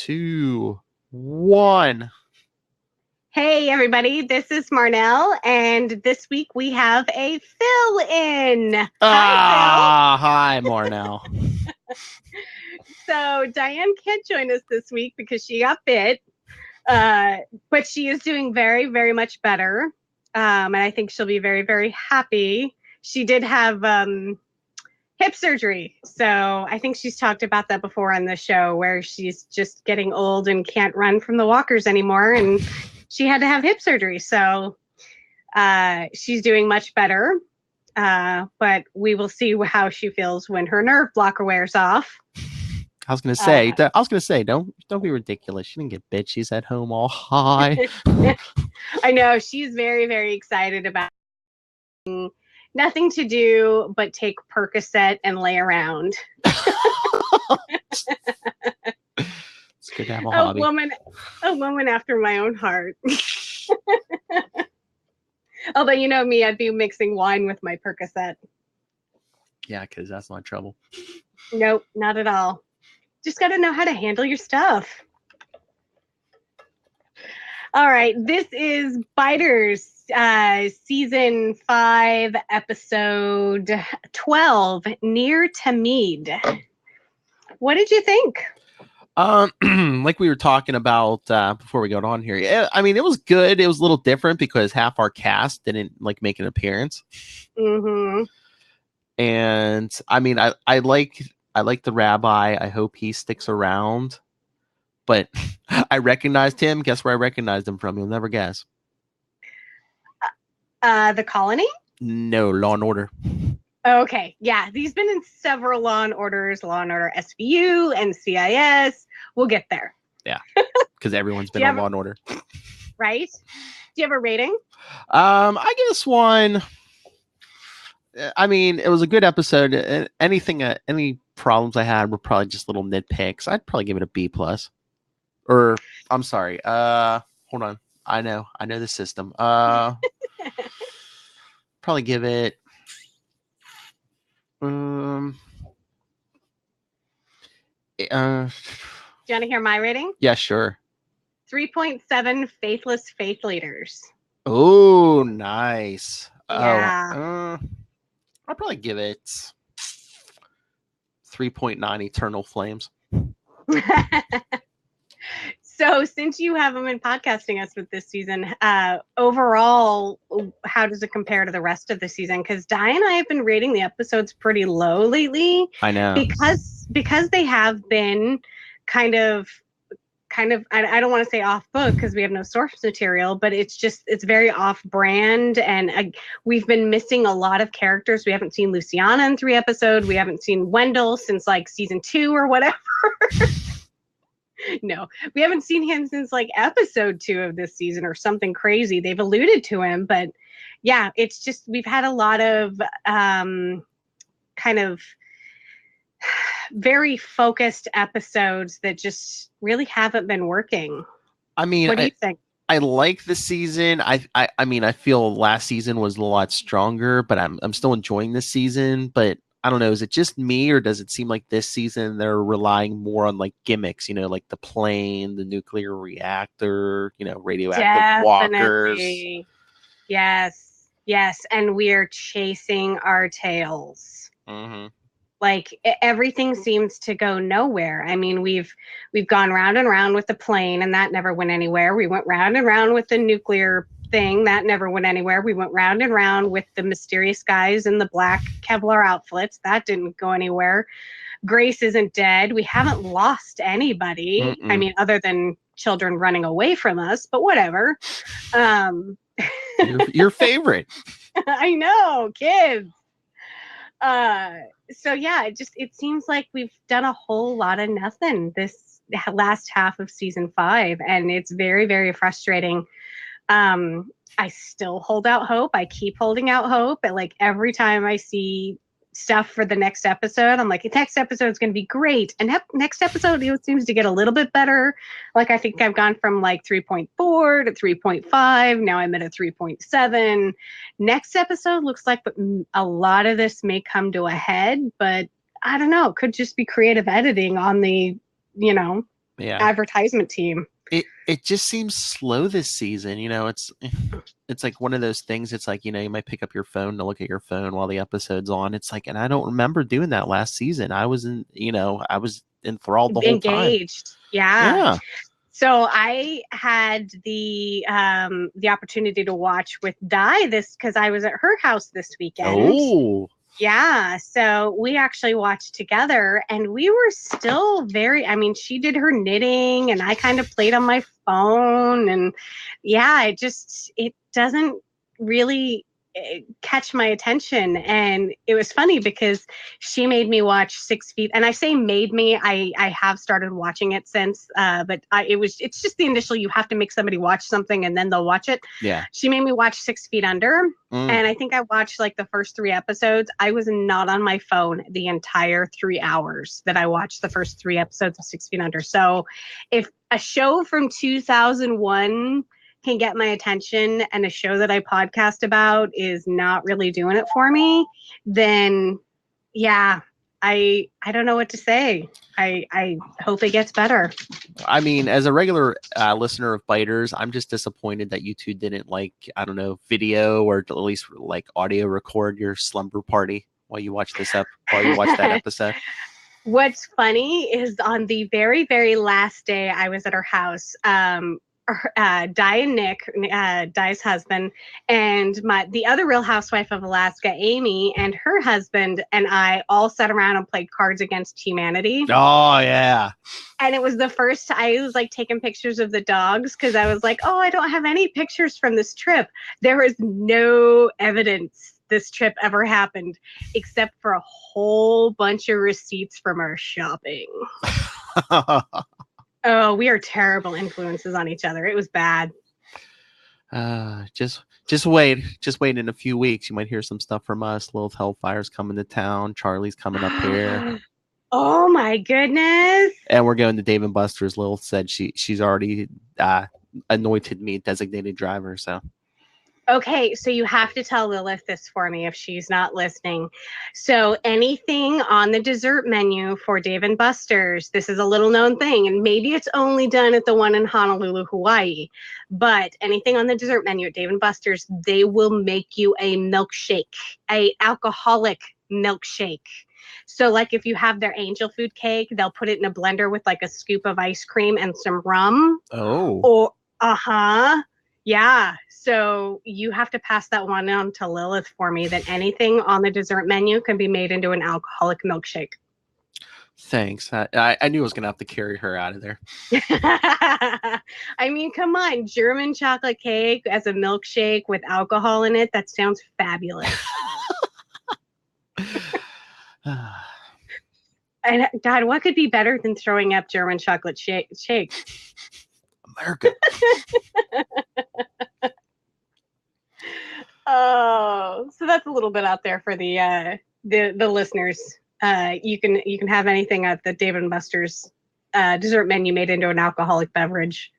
2, 1. Hey, everybody, this is Marnell, and this week we have a fill-in. Hi, Marnell. So Diane can't join us this week because she got bit, but she is doing very, very much better, and I think she'll be very, very happy. She did have hip surgery, so I think she's talked about that before on the show, where she's just getting old and can't run from the walkers anymore, and she had to have hip surgery. So she's doing much better, but we will see how she feels when her nerve blocker wears off. I was gonna say, don't be ridiculous. She didn't get bit. She's at home all high. I know, she's very, very excited about nothing to do but take Percocet and lay around. It's good to have a hobby. A woman after my own heart. Although, you know me, I'd be mixing wine with my Percocet. Yeah, because that's not trouble. Nope, not at all. Just got to know how to handle your stuff. All right, this is Biters, season 5, episode 12, Near Tamid. What did you think? Like we were talking about before we got on here. Yeah, I mean, it was good. It was a little different because half our cast didn't make an appearance. Mm-hmm. And I mean, I like the rabbi. I hope he sticks around. But I recognized him. Guess where I recognized him from? You'll never guess. The Colony? No, Law and Order. Okay, yeah. He's been in several Law and Orders, Law and Order SVU, NCIS. We'll get there. Yeah, because everyone's been on Law and Order. Right? Do you have a rating? I give this one... I mean, it was a good episode. Any problems I had were probably just little nitpicks. I'd probably give it a B+. Or, I'm sorry. Hold on. I know the system. Probably give it. Do you want to hear my rating? Yeah, sure. 3.7 faithless faith leaders. Oh, nice. Yeah. I'll probably give it 3.9 eternal flames. So since you haven't been podcasting us with this season, overall, how does it compare to the rest of the season? Because Di and I have been rating the episodes pretty low lately. I know. Because they have been kind of I don't want to say off book because we have no source material, but it's very off brand, and we've been missing a lot of characters. We haven't seen Luciana in 3 episodes. We haven't seen Wendell since like season 2 or whatever. No, we haven't seen him since like episode 2 of this season or something crazy. They've alluded to him, but yeah, it's just we've had a lot of kind of very focused episodes that just really haven't been working. I mean, what do you think? I like the season. I mean, I feel last season was a lot stronger, but I'm still enjoying this season. But I don't know, is it just me, or does it seem like this season they're relying more on like gimmicks, like the plane, the nuclear reactor, radioactive walkers? Yes, and we're chasing our tails. Mm-hmm. Like everything seems to go nowhere. I mean, we've gone round and round with the plane, and that never went anywhere. We went round and round with the nuclear thing, that never went anywhere. We went round and round with the mysterious guys in the black Kevlar outfits, that didn't go anywhere. Grace isn't dead. We haven't lost anybody. Mm-mm. I mean, other than children running away from us, but whatever. Your favorite. I know, kids. So yeah, it seems like we've done a whole lot of nothing this last half of season 5, and it's very, very frustrating. I still hold out hope. I keep holding out hope. And like every time I see stuff for the next episode, I'm like, the next episode is going to be great. And next episode, it seems to get a little bit better. Like I think I've gone from like 3.4 to 3.5. Now I'm at a 3.7. Next episode looks like a lot of this may come to a head, but I don't know. It could just be creative editing on the, Yeah. advertisement team. It just seems slow this season. It's like one of those things. It's like, you might pick up your phone to look at your phone while the episode's on. It's like, and I don't remember doing that last season. I was enthralled the whole time. Engaged. Yeah. Yeah. So I had the opportunity to watch with Di this because I was at her house this weekend. Oh. Yeah, so we actually watched together and we were still she did her knitting and I kind of played on my phone and yeah, it doesn't really catch my attention. And it was funny because she made me watch 6 feet, and I say made me, I have started watching it since, but it's just the initial, you have to make somebody watch something and then they'll watch it. Yeah. She made me watch 6 feet under. Mm. And I think I watched like the first 3 episodes. I was not on my phone the entire 3 hours that I watched the first 3 episodes of 6 Feet Under. So if a show from 2001 can get my attention and a show that I podcast about is not really doing it for me, then yeah, I don't know what to say. I hope it gets better. I mean, as a regular listener of Biters, I'm just disappointed that you two didn't, like, I don't know, video or at least like audio record your slumber party while you watch that episode. What's funny is on the very, very last day I was at her house, Di and Nick, Di's husband, and the other Real Housewife of Alaska, Amy, and her husband, and I all sat around and played Cards Against Humanity. Oh, yeah. And it was the first, I was like taking pictures of the dogs because I was like, oh, I don't have any pictures from this trip. There is no evidence this trip ever happened except for a whole bunch of receipts from our shopping. Oh, we are terrible influences on each other. It was bad. Just wait. Just wait in a few weeks. You might hear some stuff from us. Lilith Hellfire's coming to town. Charlie's coming up here. Oh my goodness. And we're going to Dave and Buster's. Lilith said she's already anointed me designated driver. So Okay, so you have to tell Lilith this for me if she's not listening. So anything on the dessert menu for Dave and Buster's, this is a little known thing, and maybe it's only done at the one in Honolulu, Hawaii, but anything on the dessert menu at Dave and Buster's, they will make you a milkshake, a alcoholic milkshake. So like if you have their angel food cake, they'll put it in a blender with like a scoop of ice cream and some rum. Oh. Or yeah. So you have to pass that one on to Lilith for me, that anything on the dessert menu can be made into an alcoholic milkshake. Thanks. I knew I was going to have to carry her out of there. I mean, come on. German chocolate cake as a milkshake with alcohol in it. That sounds fabulous. And God, what could be better than throwing up German chocolate shake? America. Oh, so that's a little bit out there for the listeners. You can have anything at the Dave and Buster's dessert menu made into an alcoholic beverage.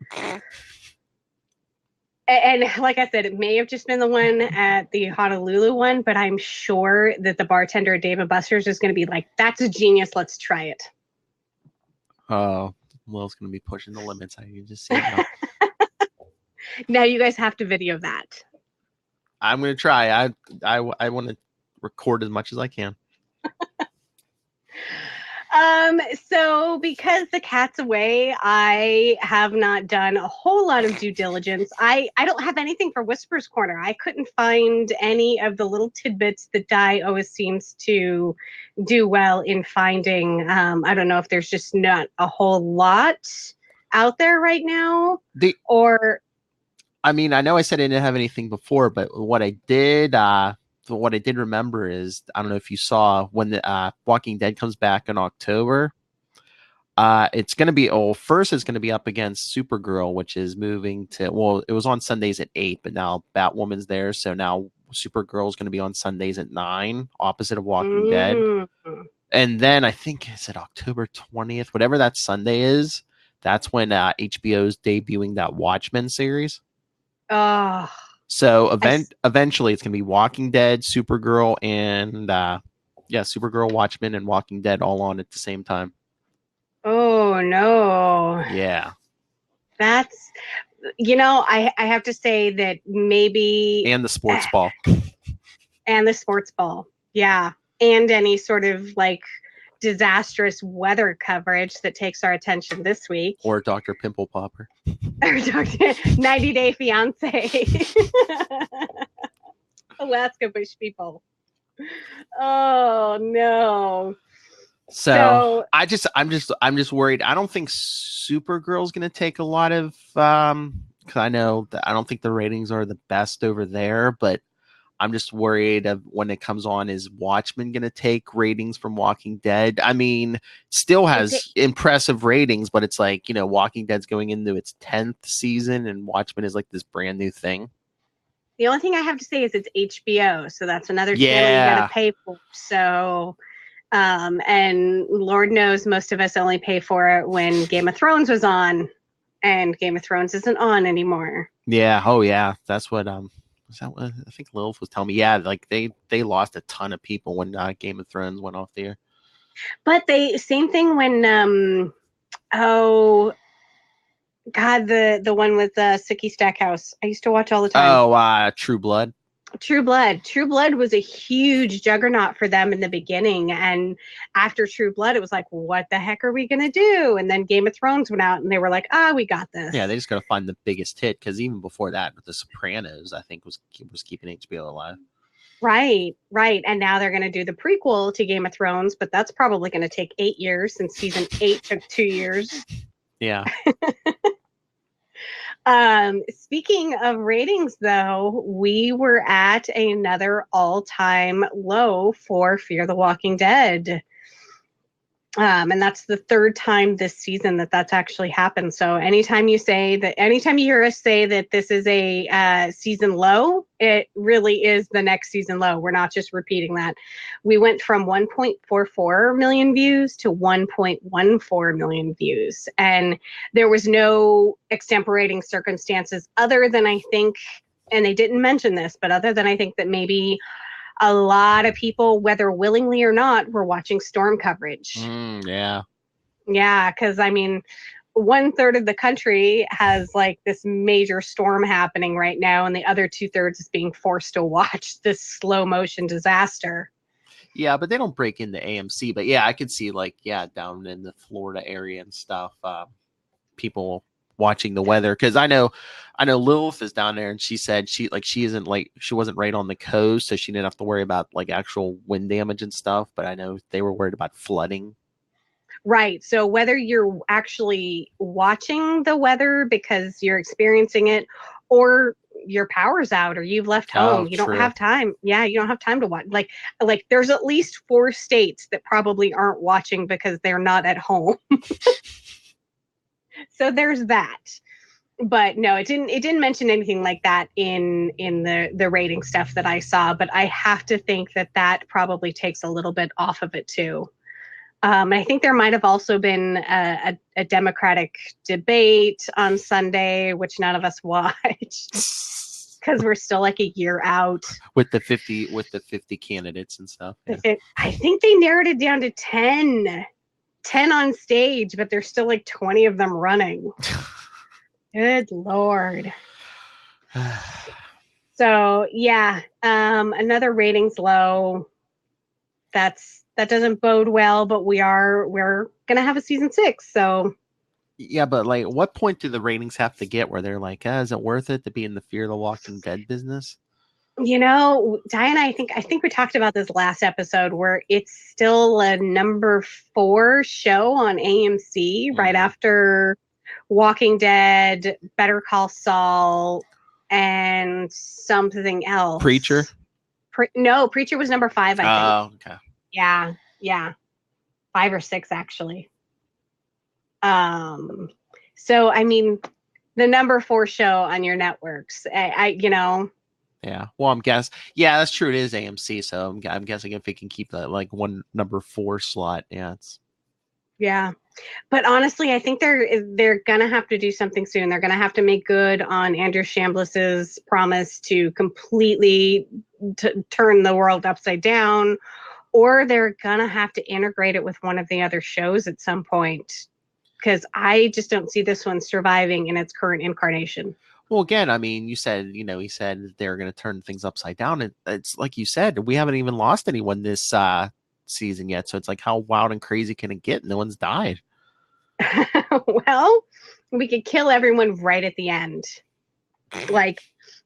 And like I said, it may have just been the one at the Honolulu one, but I'm sure that the bartender at Dave and Buster's is going to be like, "That's a genius. Let's try it." Oh, Will's going to be pushing the limits. I can just see it. Now you guys have to video that. I'm going to try. I want to record as much as I can. So because the cat's away, I have not done a whole lot of due diligence. I don't have anything for Whisper's Corner. I couldn't find any of the little tidbits that Di always seems to do well in finding. I don't know if there's just not a whole lot out there right now. I mean, I know I said I didn't have anything before, but what I did remember is, I don't know if you saw, when the Walking Dead comes back in October, it's going to be, first it's going to be up against Supergirl, which is moving to, it was on Sundays at 8, but now Batwoman's there. So now Supergirl is going to be on Sundays at 9, opposite of Walking Dead. And then I think it's at October 20th, whatever that Sunday is, that's when HBO's debuting that Watchmen series. So eventually it's going to be Walking Dead, Supergirl, and Supergirl, Watchmen, and Walking Dead all on at the same time. Oh no. Yeah, That's, I have to say that maybe, and the sports ball and the sports ball. Yeah. And any sort of like disastrous weather coverage that takes our attention this week. or Dr. Pimple Popper. Or 90 Day Fiance. Alaska Bush people. Oh no. So So I'm just worried. I don't think Supergirl's gonna take a lot of because I know that I don't think the ratings are the best over there, but I'm just worried of when it comes on, is Watchmen gonna take ratings from Walking Dead? I mean, still it's has impressive ratings, but it's like, Walking Dead's going into its 10th season and Watchmen is like this brand new thing. the only thing I have to say is it's HBO, so that's another channel you got to Yeah. pay for. So, and Lord knows most of us only pay for it when Game of Thrones was on, and Game of Thrones isn't on anymore. Yeah. Oh yeah. That's what was that what I think Lilith was telling me. Yeah, like they lost a ton of people when Game of Thrones went off the air. But they same thing when oh God, the one with Sookie Stackhouse. I used to watch all the time. Oh, True Blood. True Blood. True Blood was a huge juggernaut for them in the beginning. And after True Blood, it was like, what the heck are we going to do? And then Game of Thrones went out and they were like, we got this. Yeah, they just got to find the biggest hit, because even before that, with The Sopranos, I think was keeping HBO alive. Right, right. And now they're going to do the prequel to Game of Thrones, but that's probably going to take 8 years since season 8 took 2 years. Yeah. Speaking of ratings, though, we were at another all-time low for Fear the Walking Dead. And that's the third time this season that that's actually happened. So anytime you hear us say that this is a season low, it really is the next season low. We're not just repeating that. We went from 1.44 million views to 1.14 million views. And there was no extenuating circumstances other than I think, and they didn't mention this, but other than I think that maybe a lot of people, whether willingly or not, were watching storm coverage. Yeah. Yeah, because I mean, 1/3 of the country has like this major storm happening right now, and the other 2/3 is being forced to watch this slow motion disaster. Yeah, but they don't break into AMC. But yeah, I could see like, yeah, down in the Florida area and stuff, people watching the weather, because I know Lilith is down there, and she said she wasn't right on the coast, so she didn't have to worry about like actual wind damage and stuff. But I know they were worried about flooding. Right. So whether you're actually watching the weather because you're experiencing it, or your power's out or you've left Oh, home, you don't true. have time. Yeah, you don't have time to watch. Like there's at least 4 states that probably aren't watching because they're not at home. So there's that. But no, it didn't mention anything like that in the rating stuff that I saw, but I have to think that that probably takes a little bit off of it too. I think there might have also been a Democratic debate on Sunday, which none of us watched because we're still like a year out. With the 50 candidates and stuff. Yeah. I think they narrowed it down to 10 on stage, but there's still like 20 of them running. Good Lord. So yeah, another ratings low. That doesn't bode well, but we're gonna have a season 6. So Yeah, but like, what point do the ratings have to get where they're like, is it worth it to be in the Fear the Walking Dead business? Diana, I think we talked about this last episode where it's still a number 4 show on AMC right after Walking Dead, Better Call Saul, and something else. Preacher? No, Preacher was number 5, I think. Oh, okay. Yeah. 5 or 6 actually. So I mean, the number 4 show on your networks. Yeah. Well, yeah, that's true. It is AMC, so I'm guessing if it can keep that like one number 4 slot, yeah, it's. Yeah. But honestly, I think they're gonna have to do something soon. They're gonna have to make good on Andrew Chambliss's promise to completely turn the world upside down, or they're gonna have to integrate it with one of the other shows at some point. because I just don't see this one surviving in its current incarnation. Well, again, I mean, you said, he said they're going to turn things upside down. It's like you said, we haven't even lost anyone this season yet. So it's like, how wild and crazy can it get? No one's died. Well, we could kill everyone right at the end. Like,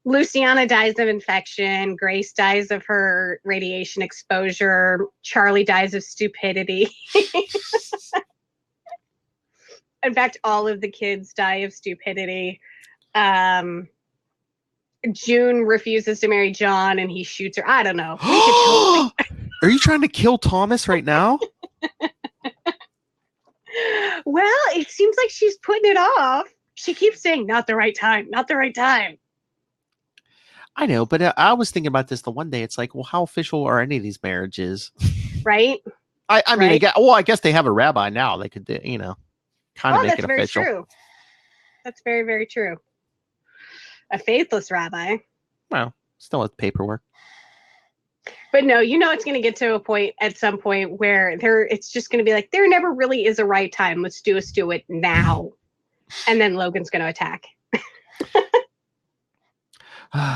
Luciana dies of infection. Grace dies of her radiation exposure. Charlie dies of stupidity. In fact, all of the kids die of stupidity. June refuses to marry John and he shoots her. I don't know. We could totally... Are you trying to kill Thomas right now? Well, it seems like she's putting it off. She keeps saying, not the right time, not the right time. I know, but I was thinking about this the one day. It's like, well, how official are any of these marriages? Right? I mean, right? I guess they have a rabbi now. They could, kind of make it official. True. That's very, very true. A faithless rabbi. Well, still with paperwork. But no, it's going to get to a point at some point where it's just going to be like, there never really is a right time. Let's do it now. And then Logan's going to attack.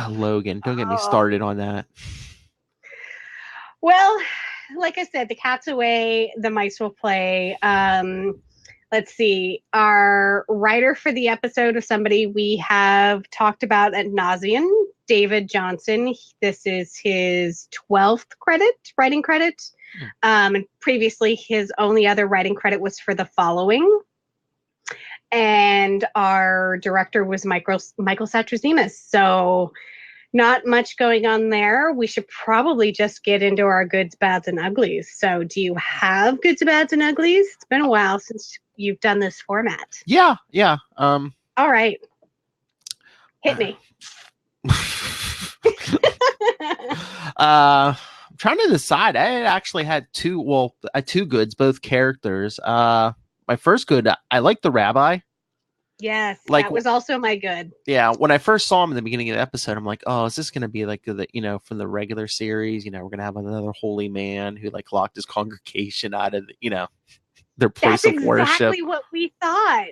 Logan, don't get me started on that. Well, like I said, the cat's away, the mice will play. Let's see. Our writer for the episode of somebody we have talked about ad nauseam, David Johnson. This is his 12th writing credit. And previously, his only other writing credit was for The Following. And our director was Michael Satrazemis. So not much going on there. We should probably just get into our goods, bads, and uglies. So do you have goods, bads, and uglies? It's been a while since you've done this format. Yeah. All right. Hit me. I'm trying to decide. I actually had two goods, both characters. My first good, I like the rabbi. Yes, that was also my good. Yeah, when I first saw him in the beginning of the episode, I'm like, oh, is this going to be like from the regular series? We're going to have another holy man who locked his congregation out of their place of worship. That's exactly what we thought.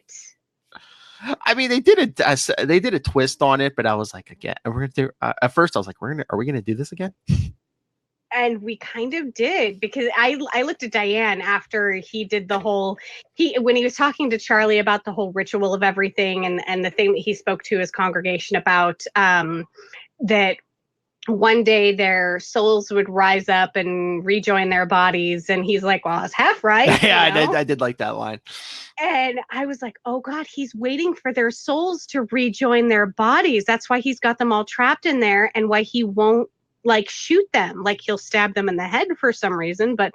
I mean, they did a twist on it, but I was like, again, at first I was like, are we going to do this again? And we kind of did, because I looked at Diane after he did the whole, when he was talking to Charlie about the whole ritual of everything and the thing that he spoke to his congregation about, that one day their souls would rise up and rejoin their bodies. And he's like, well, it's half right. Yeah, I did like that line. And I was like, oh God, he's waiting for their souls to rejoin their bodies. That's why he's got them all trapped in there, and why he won't shoot them. He'll stab them in the head for some reason, but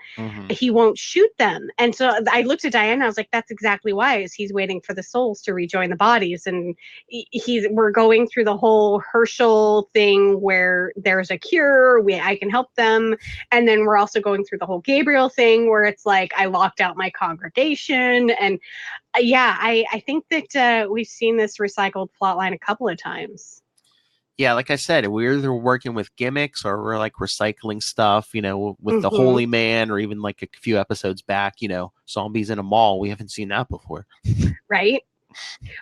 he won't shoot them. And so I looked at Diane and I was like, that's exactly why, is he's waiting for the souls to rejoin the bodies. And we're going through the whole Herschel thing where there's a cure, I can help them. And then we're also going through the whole Gabriel thing where it's like, I locked out my congregation. And I think that we've seen this recycled plotline a couple of times. Yeah, like I said, we're either working with gimmicks or we're recycling stuff, with the holy man, or even a few episodes back, zombies in a mall. We haven't seen that before. Right.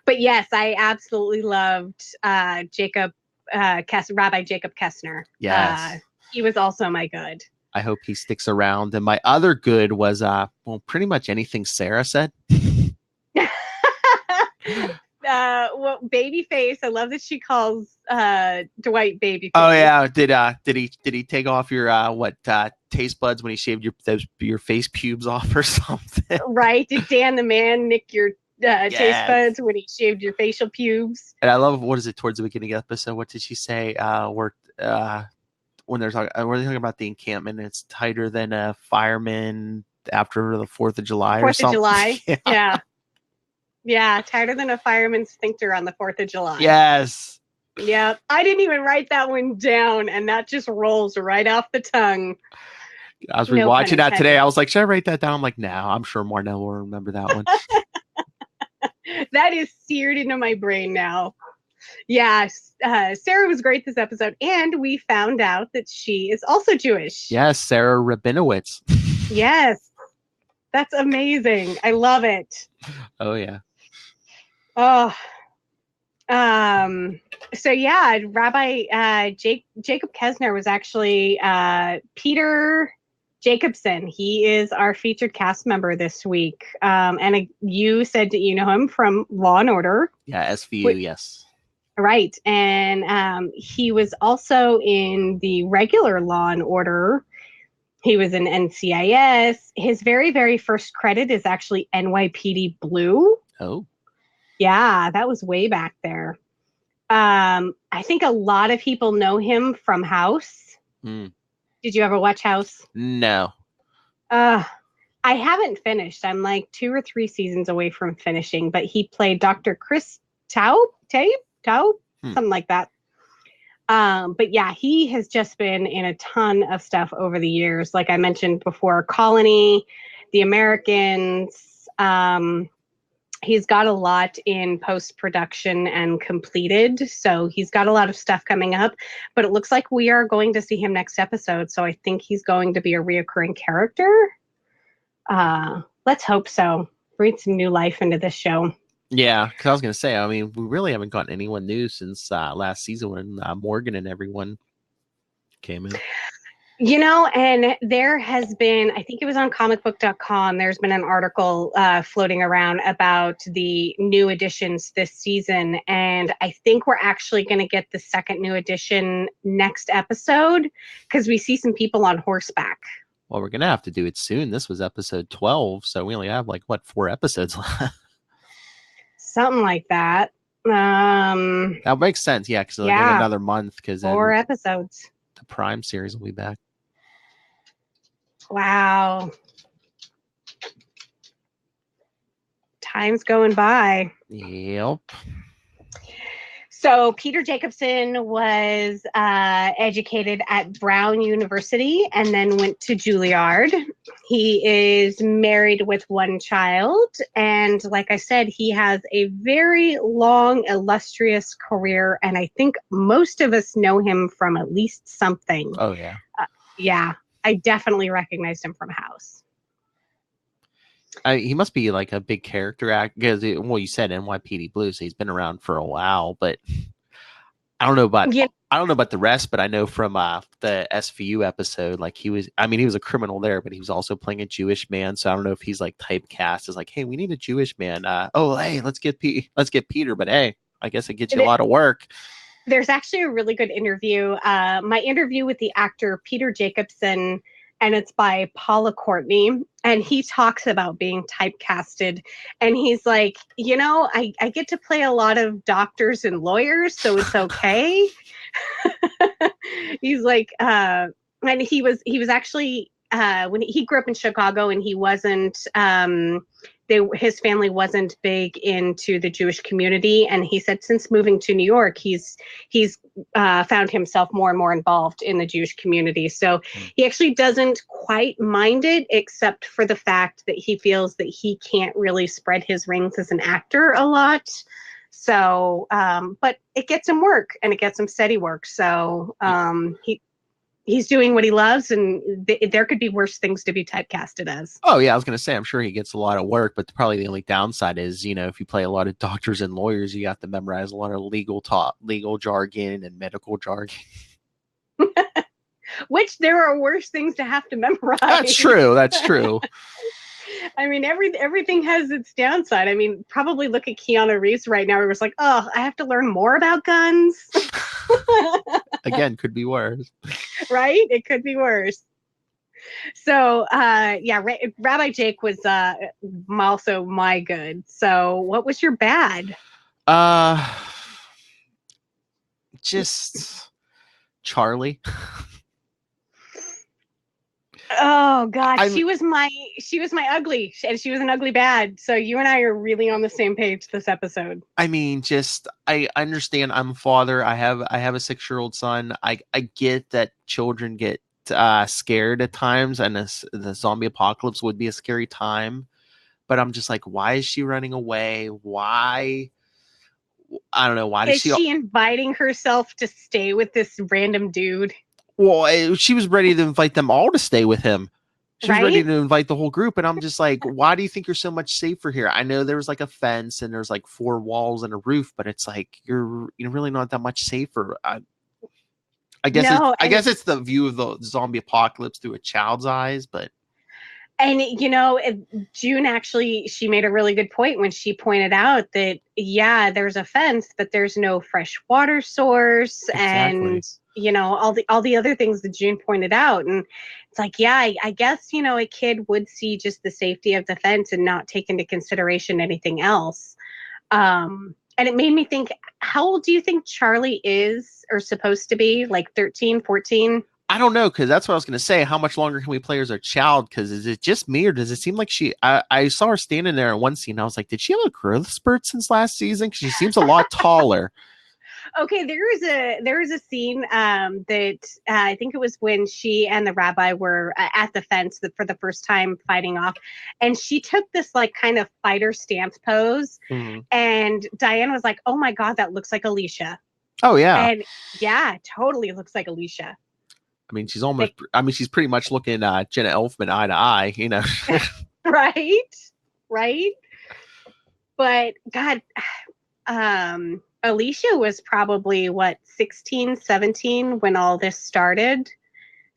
But yes, I absolutely loved Rabbi Jacob Kessner. Yes. He was also my good. I hope he sticks around. And my other good was, pretty much anything Sarah said. Babyface. I love that she calls Dwight Babyface. Oh yeah, did he take off your taste buds when he shaved your face pubes off or something? Right? Did Dan the man nick your taste buds when he shaved your facial pubes? And I love, what is it, towards the beginning of the episode? What did she say? When they're talking about the encampment, it's tighter than a fireman after the 4th of July or something. 4th of July. Yeah. Yeah, tighter than a fireman's sphincter on the 4th of July. Yes. Yeah, I didn't even write that one down, and that just rolls right off the tongue. I was rewatching that today. I was like, should I write that down? I'm like, no, I'm sure Marnell will remember that one. That is seared into my brain now. Yes, Sarah was great this episode, and we found out that she is also Jewish. Yes, Sarah Rabinowitz. Yes. That's amazing. I love it. Oh yeah. Oh, so yeah, Rabbi Jacob Kesner was actually Peter Jacobson. He is our featured cast member this week. And you said that you know him from Law and Order. Yeah, SVU, yes. Right. And he was also in the regular Law and Order. He was in NCIS. His very, very first credit is actually NYPD Blue. Oh. Yeah, that was way back there. I think a lot of people know him from House. Mm. Did you ever watch House? No. Uh, I haven't finished. I'm like 2 or 3 seasons away from finishing, but he played Dr. Chris Taub, something like that. But yeah, he has just been in a ton of stuff over the years. Like I mentioned before, Colony, The Americans. He's got a lot in post-production and completed. So he's got a lot of stuff coming up. But it looks like we are going to see him next episode. So I think he's going to be a reoccurring character. Let's hope so. Breathe some new life into this show. Yeah, because I was going to say, I mean, we really haven't gotten anyone new since last season when Morgan and everyone came in. You know, and there has been, I think it was on comicbook.com, there's been an article floating around about the new editions this season. And I think we're actually going to get the second new edition next episode because we see some people on horseback. Well, we're going to have to do it soon. This was episode 12. So we only have 4 episodes left. Something like that. That makes sense. Yeah, because they'll get another month because 4 episodes. The Prime series will be back. Wow. Time's going by. Yep. So Peter Jacobson was educated at Brown University and then went to Juilliard. He is married with 1 child. And like I said, he has a very long, illustrious career. And I think most of us know him from at least something. Oh, yeah. Yeah, I definitely recognized him from House. He must be like a big character act because, you said NYPD Blue, so he's been around for a while. But I don't know about the rest. But I know from the SVU episode, like he was a criminal there, but he was also playing a Jewish man. So I don't know if he's like typecast as like, hey, we need a Jewish man. Hey, let's get Peter. But hey, I guess it gets you a lot of work. There's actually a really good interview. My interview with the actor Peter Jacobson. And it's by Paula Courtney. And he talks about being typecasted. And he's like, I get to play a lot of doctors and lawyers, so it's okay. He's like, and he was actually, when he grew up in Chicago and he wasn't, his family wasn't big into the Jewish community. And he said since moving to New York, he's found himself more and more involved in the Jewish community. So he actually doesn't quite mind it, except for the fact that he feels that he can't really spread his wings as an actor a lot. So, but it gets him work and it gets him steady work. So he's doing what he loves, and there could be worse things to be typecasted as. Oh yeah, I was gonna say I'm sure he gets a lot of work, but probably the only downside is if you play a lot of doctors and lawyers, you have to memorize a lot of legal jargon and medical jargon. Which there are worse things to have to memorize. That's true. I mean, everything has its downside. I mean, probably look at Keanu Reeves right now. He was like, oh, I have to learn more about guns. Again, could be worse. Right? It could be worse. So, Rabbi Jake was also my good. So, what was your bad? Just Charlie. Oh God, she was my ugly, and she was an ugly bad. So you and I are really on the same page this episode. I mean, I understand. I'm a father. I have a 6-year-old son. I get that children get scared at times, and the zombie apocalypse would be a scary time. But I'm just like, why is she running away? Why? I don't know. Why is she inviting herself to stay with this random dude? Well, she was ready to invite them all to stay with him. she was ready Right? to invite the whole group, and I'm just like, why do you think you're so much safer here? I know there was like a fence and there's like four walls and a roof, but it's like you're really not that much safer. No, I guess it's the view of the zombie apocalypse through a child's eyes, but and June actually, she made a really good point when she pointed out that, yeah, there's a fence, but there's no fresh water source, and exactly. all the other things that June pointed out. And it's like, yeah, I guess a kid would see just the safety of the fence and not take into consideration anything else. And it made me think, how old do you think Charlie is or supposed to be? Like 13, 14? I don't know, because that's what I was going to say. How much longer can we play as our child? Because is it just me, or does it seem like I saw her standing there in one scene. I was like, did she have a growth spurt since last season? Because she seems a lot taller. Okay, there is a scene that I think it was when she and the rabbi were at the fence for the first time fighting off, and she took this like kind of fighter stance pose, Mhm. and Diane was like, "Oh my God, that looks like Alicia," Oh yeah, and yeah, totally looks like Alicia. I mean she's almost. Like, I mean she's pretty much looking Jenna Elfman eye to eye. You know. right, right, but God, Alicia was probably what, 16, 17 when all this started.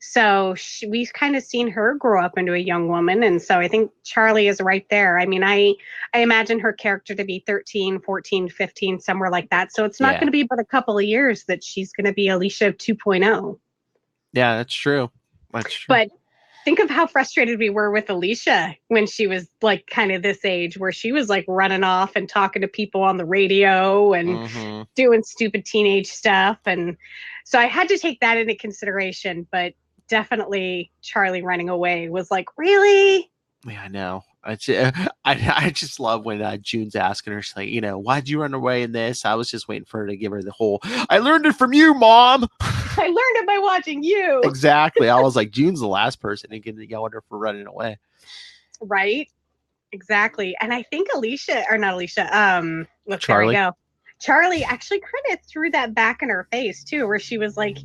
So we've kind of seen her grow up into a young woman. And so I think Charlie is right there. I mean, I imagine her character to be 13, 14, 15, somewhere like that. So it's not Yeah, going to be but a couple of years that she's going to be Alicia 2.0. yeah, that's true. That's true. But think of how frustrated we were with Alicia when she was like kind of this age, where she was like running off and talking to people on the radio and Hmm. doing stupid teenage stuff. And so I had to take that into consideration. But definitely Charlie running away was like, really? Yeah, I know. I just love when June's asking her, she's like, why'd you run away in this? I was just waiting for her to give her the whole, I learned it from you, mom. I learned it by watching you. Exactly. I was like, June's the last person to get yell at her for running away. Right? Exactly. And I think Alicia, or not Alicia, look, there I Charlie. go. Charlie actually kind of threw that back in her face too, where she was like,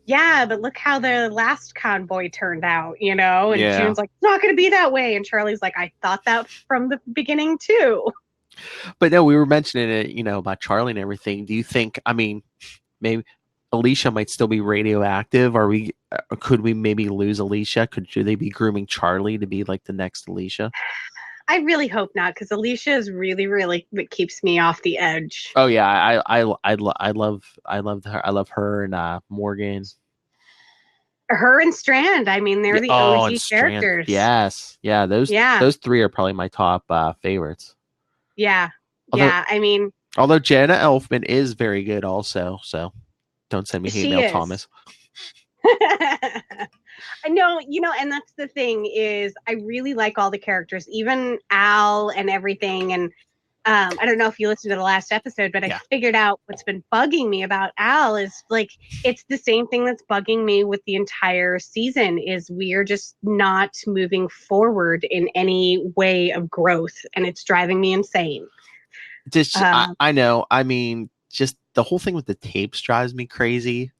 yeah, but look how the last convoy turned out, And Yeah. June's like, it's not going to be that way. And Charlie's like, I thought that from the beginning too. But no, we were mentioning it, about Charlie and everything. Do you think, I mean, maybe Alicia might still be radioactive? Could we maybe lose Alicia? Should they be grooming Charlie to be like the next Alicia? I really hope not, because Alicia is really, really what keeps me off the edge. Oh yeah, I love her and Morgan. Her and Strand, I mean, they're Yeah. the Oh, and OG Strand. characters. Yes. Yeah. Yeah, Those three are probably my top favorites. yeah, Although yeah. I mean, although Jenna Elfman is very good also. So don't send me hate she mail, is. Thomas. No, and that's the thing is I really like all the characters, even Al and everything. And I don't know if you listened to the last episode, but I Yeah. figured out what's been bugging me about Al is like it's the same thing that's bugging me with the entire season is we are just not moving forward in any way of growth, and it's driving me insane. Just Um, I know. I mean, just the whole thing with the tapes drives me crazy.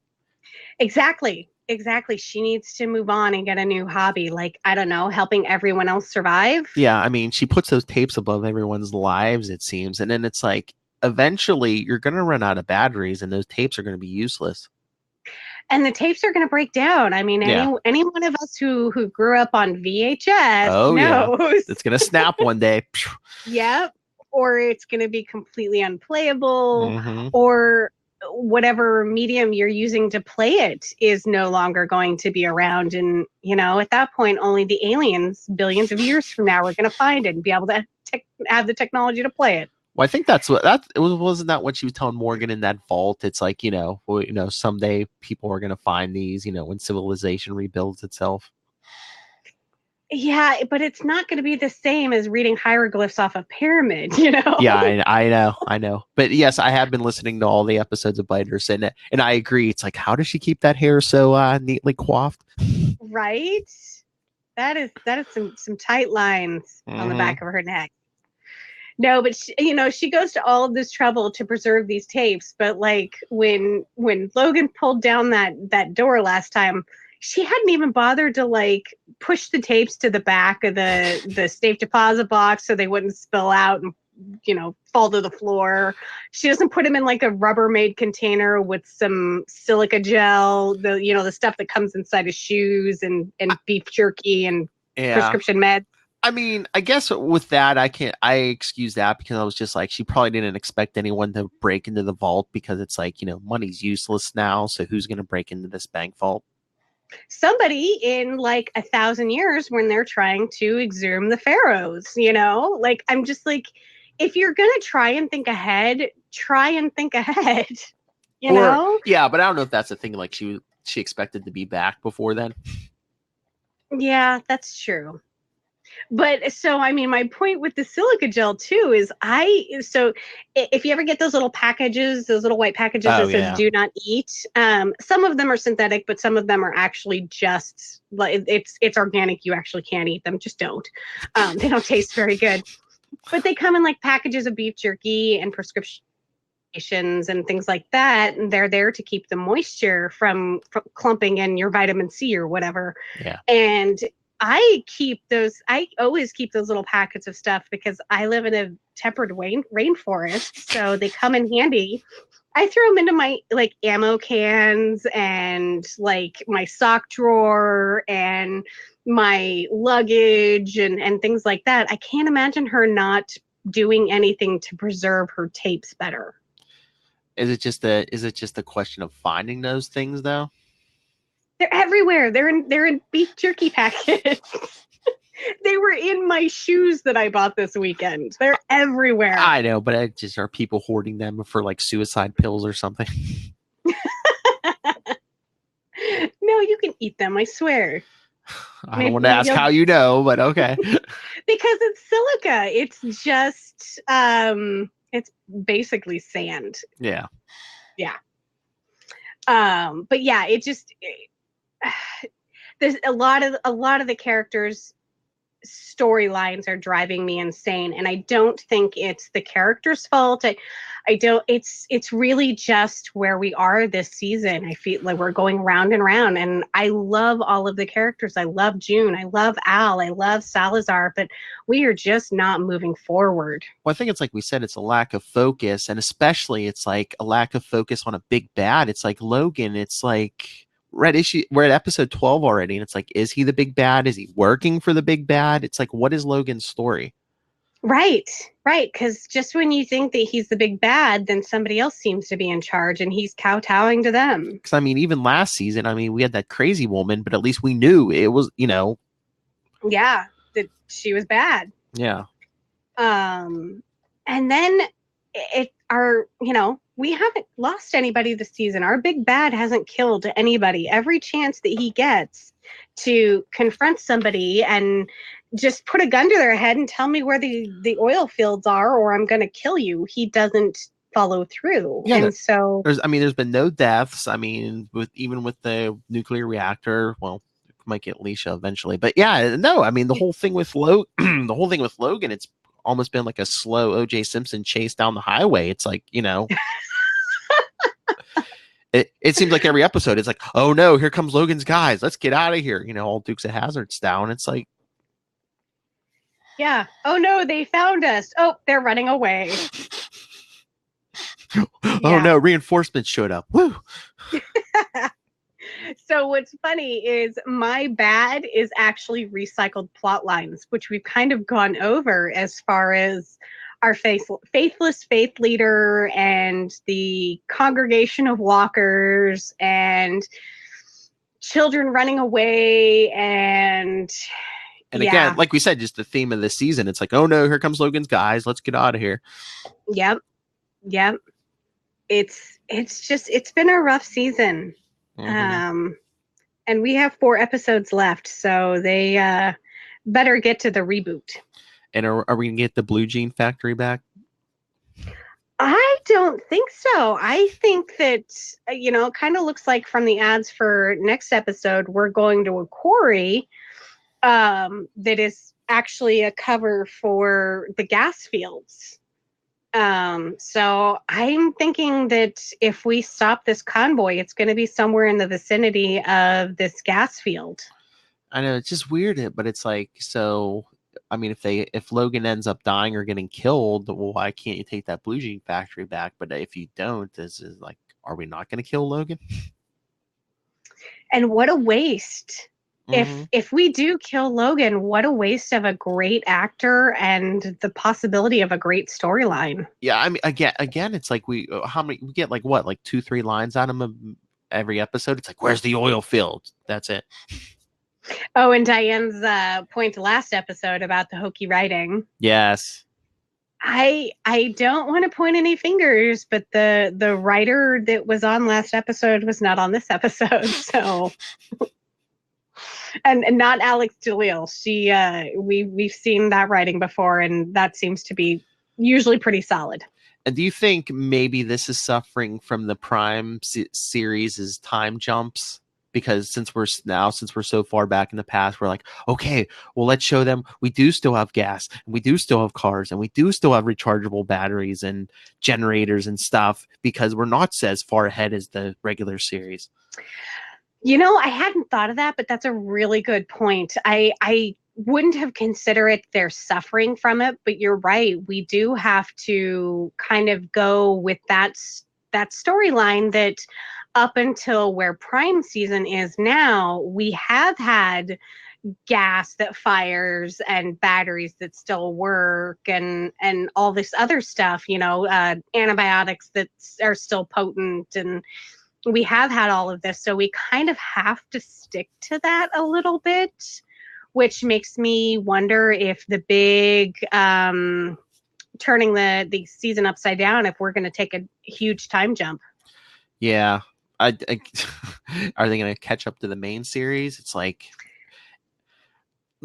exactly. Exactly. She needs to move on and get a new hobby, like, I don't know, helping everyone else survive. Yeah, I mean, she puts those tapes above everyone's lives, it seems, and then it's like eventually you're gonna run out of batteries, and those tapes are gonna be useless. And the tapes are going to break down. I mean, any Yeah. any one of us who grew up on VHS Oh yeah. knows. It's gonna snap one day. Yep. Or it's going to be completely unplayable, Mm-hmm. or whatever medium you're using to play it is no longer going to be around. And at that point, only the aliens billions of years from now are going to find it and be able to have the technology to play it. Well, I think that's what that it was. Wasn't that what she was telling Morgan in that vault? It's like someday people are gonna find these. When civilization rebuilds itself. Yeah, but it's not going to be the same as reading hieroglyphs off a pyramid. Yeah, I know, I know. But yes, I have been listening to all the episodes of Biters, and I agree. It's like, how does she keep that hair so neatly coiffed? Right? That is some tight lines on the Mm-hmm. back of her neck. No, but she goes to all of this trouble to preserve these tapes, but like when Logan pulled down that door last time, she hadn't even bothered to like push the tapes to the back of the safe deposit box so they wouldn't spill out and fall to the floor. She doesn't put them in like a Rubbermaid container with some silica gel, the stuff that comes inside of shoes and beef jerky and Yeah. prescription meds. I mean, I guess with that, I excuse that because I was just like, she probably didn't expect anyone to break into the vault because it's like, money's useless now. So who's going to break into this bank vault? Somebody in like 1,000 years when they're trying to exhume the pharaohs, like I'm just like, if you're gonna try and think ahead, try and think ahead. Yeah, but I don't know if that's the thing. Like she expected to be back before then. Yeah, that's true. But so, I mean, my point with the silica gel too is if you ever get those little packages, those little white packages that says do not eat, some of them are synthetic, but some of them are actually just like it's organic. You actually can't eat them. Just don't. They don't taste very good. But they come in like packages of beef jerky and prescriptions and things like that. And they're there to keep the moisture from clumping in your vitamin C or whatever. Yeah. And I always keep those little packets of stuff because I live in a temperate rainforest. So they come in handy. I throw them into my like ammo cans and like my sock drawer and my luggage and things like that. I can't imagine her not doing anything to preserve her tapes better. Is it just a question of finding those things though? They're everywhere. They're in beef jerky packets. They were in my shoes that I bought this weekend. They're everywhere. I know, but are people hoarding them for like suicide pills or something? No, you can eat them, I swear. I don't want to ask how you know, but okay. Because it's silica. It's just it's basically sand. Yeah. Yeah. But yeah, there's a lot of the characters' storylines are driving me insane, and I don't think it's the character's fault. I don't. It's really just where we are this season. I feel like we're going round and round, and I love all of the characters. I love June. I love Al. I love Salazar, but we are just not moving forward. Well, I think it's like we said, it's a lack of focus, and especially it's like a lack of focus on a big bad. It's like Logan. It's like we're at episode 12 already, and it's like, is he the big bad? Is he working for the big bad? It's like, what is Logan's story? Right. Because just when you think that he's the big bad, then somebody else seems to be in charge and he's kowtowing to them. Because, I mean, even last season, I mean, we had that crazy woman, but at least we knew it was, Yeah, that she was bad. Yeah. And then we haven't lost anybody this season. Our big bad hasn't killed anybody. Every chance that he gets to confront somebody and just put a gun to their head and tell me where the oil fields are or I'm going to kill you, he doesn't follow through. Yeah, and so there's been no deaths. I mean, with the nuclear reactor, well, might get Leisha eventually, but yeah, no, I mean, the whole thing with Logan, it's almost been like a slow OJ Simpson chase down the highway. It's like, it seems like every episode it's like, oh no, here comes Logan's guys, let's get out of here, all Dukes of Hazzard's down. It's like, yeah, oh no, they found us, oh, they're running away. Oh no, reinforcements showed up. Woo. So what's funny is my bad is actually recycled plot lines, which we've kind of gone over as far as our faithless faith leader and the congregation of walkers and children running away and again, like we said, just the theme of this season. It's like, oh no, here comes Logan's guys. Let's get out of here. Yep. It's been a rough season. Mm-hmm. And we have 4 episodes left, so they better get to the reboot. And are we gonna get the Blue Jean Factory back? I don't think so. I think that, kind of looks like from the ads for next episode, we're going to a quarry that is actually a cover for the gas fields. So I'm thinking that if we stop this convoy, it's going to be somewhere in the vicinity of this gas field. I know it's just weird, but it's like, so I mean, if Logan ends up dying or getting killed, well, why can't you take that blue gene factory back? But if you don't, this is like, are we not going to kill Logan? And what a waste. Mm-hmm. If we do kill Logan, what a waste of a great actor and the possibility of a great storyline. Yeah, I mean, again, it's like how many we get, like what, like 2-3 lines out of him every episode. It's like, where's the oil field? That's it. Oh, and Diane's point last episode about the hokey writing. Yes. I don't want to point any fingers, but the writer that was on last episode was not on this episode. So and not Alex Jaleel. She we've seen that writing before, and that seems to be usually pretty solid. And do you think maybe this is suffering from the Prime series' time jumps? Because since we're so far back in the past, we're like, okay, well, let's show them we do still have gas, and we do still have cars, and we do still have rechargeable batteries and generators and stuff, because we're not as far ahead as the regular series. You know, I hadn't thought of that, but that's a really good point. I wouldn't have considered it they're suffering from it, but you're right. We do have to kind of go with that storyline that up until where Prime season is now, we have had gas that fires and batteries that still work and all this other stuff, antibiotics that are still potent, and we have had all of this, so we kind of have to stick to that a little bit, which makes me wonder if the big turning the season upside down, if we're going to take a huge time jump. Yeah. Are they going to catch up to the main series? It's like,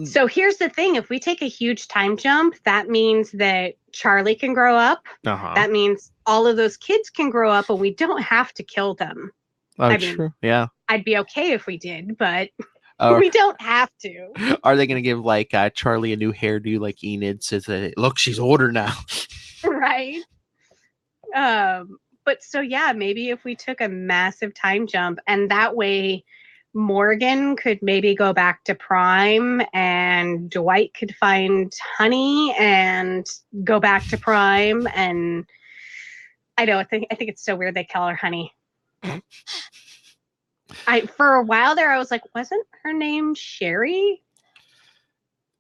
so here's the thing. If we take a huge time jump, that means that Charlie can grow up. That means all of those kids can grow up, and we don't have to kill them. Oh, true. Yeah. I'd be okay if we did, but we don't have to. Are they going to give like Charlie a new hairdo like Enid, so that, look, she's older now? Right. But so yeah, maybe if we took a massive time jump, and that way Morgan could maybe go back to Prime, and Dwight could find Honey and go back to Prime. And I think it's so weird they call her Honey. For a while there, I was like, wasn't her name Sherry?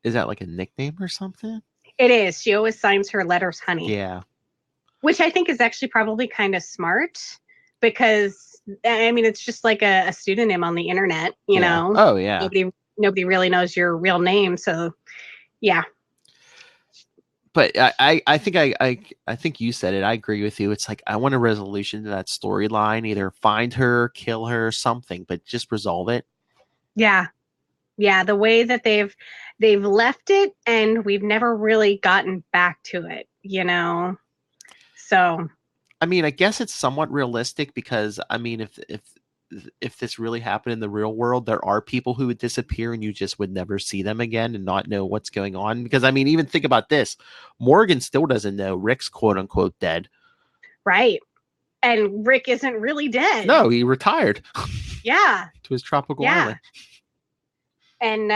Is that like a nickname or something? It is. She always signs her letters Honey. Yeah. Which I think is actually probably kind of smart, because I mean, it's just like a pseudonym on the internet, you know? Oh yeah. Nobody really knows your real name. So yeah. But I think I think you said it. I agree with you. It's like, I want a resolution to that storyline. Either find her, kill her, something, but just resolve it. Yeah. Yeah. The way that they've left it, and we've never really gotten back to it, you know? So I mean, I guess it's somewhat realistic, because I mean, if this really happened in the real world, there are people who would disappear and you just would never see them again and not know what's going on. Because I mean, even think about this. Morgan still doesn't know Rick's quote unquote dead. Right. And Rick isn't really dead. No, he retired. Yeah. To his tropical island. And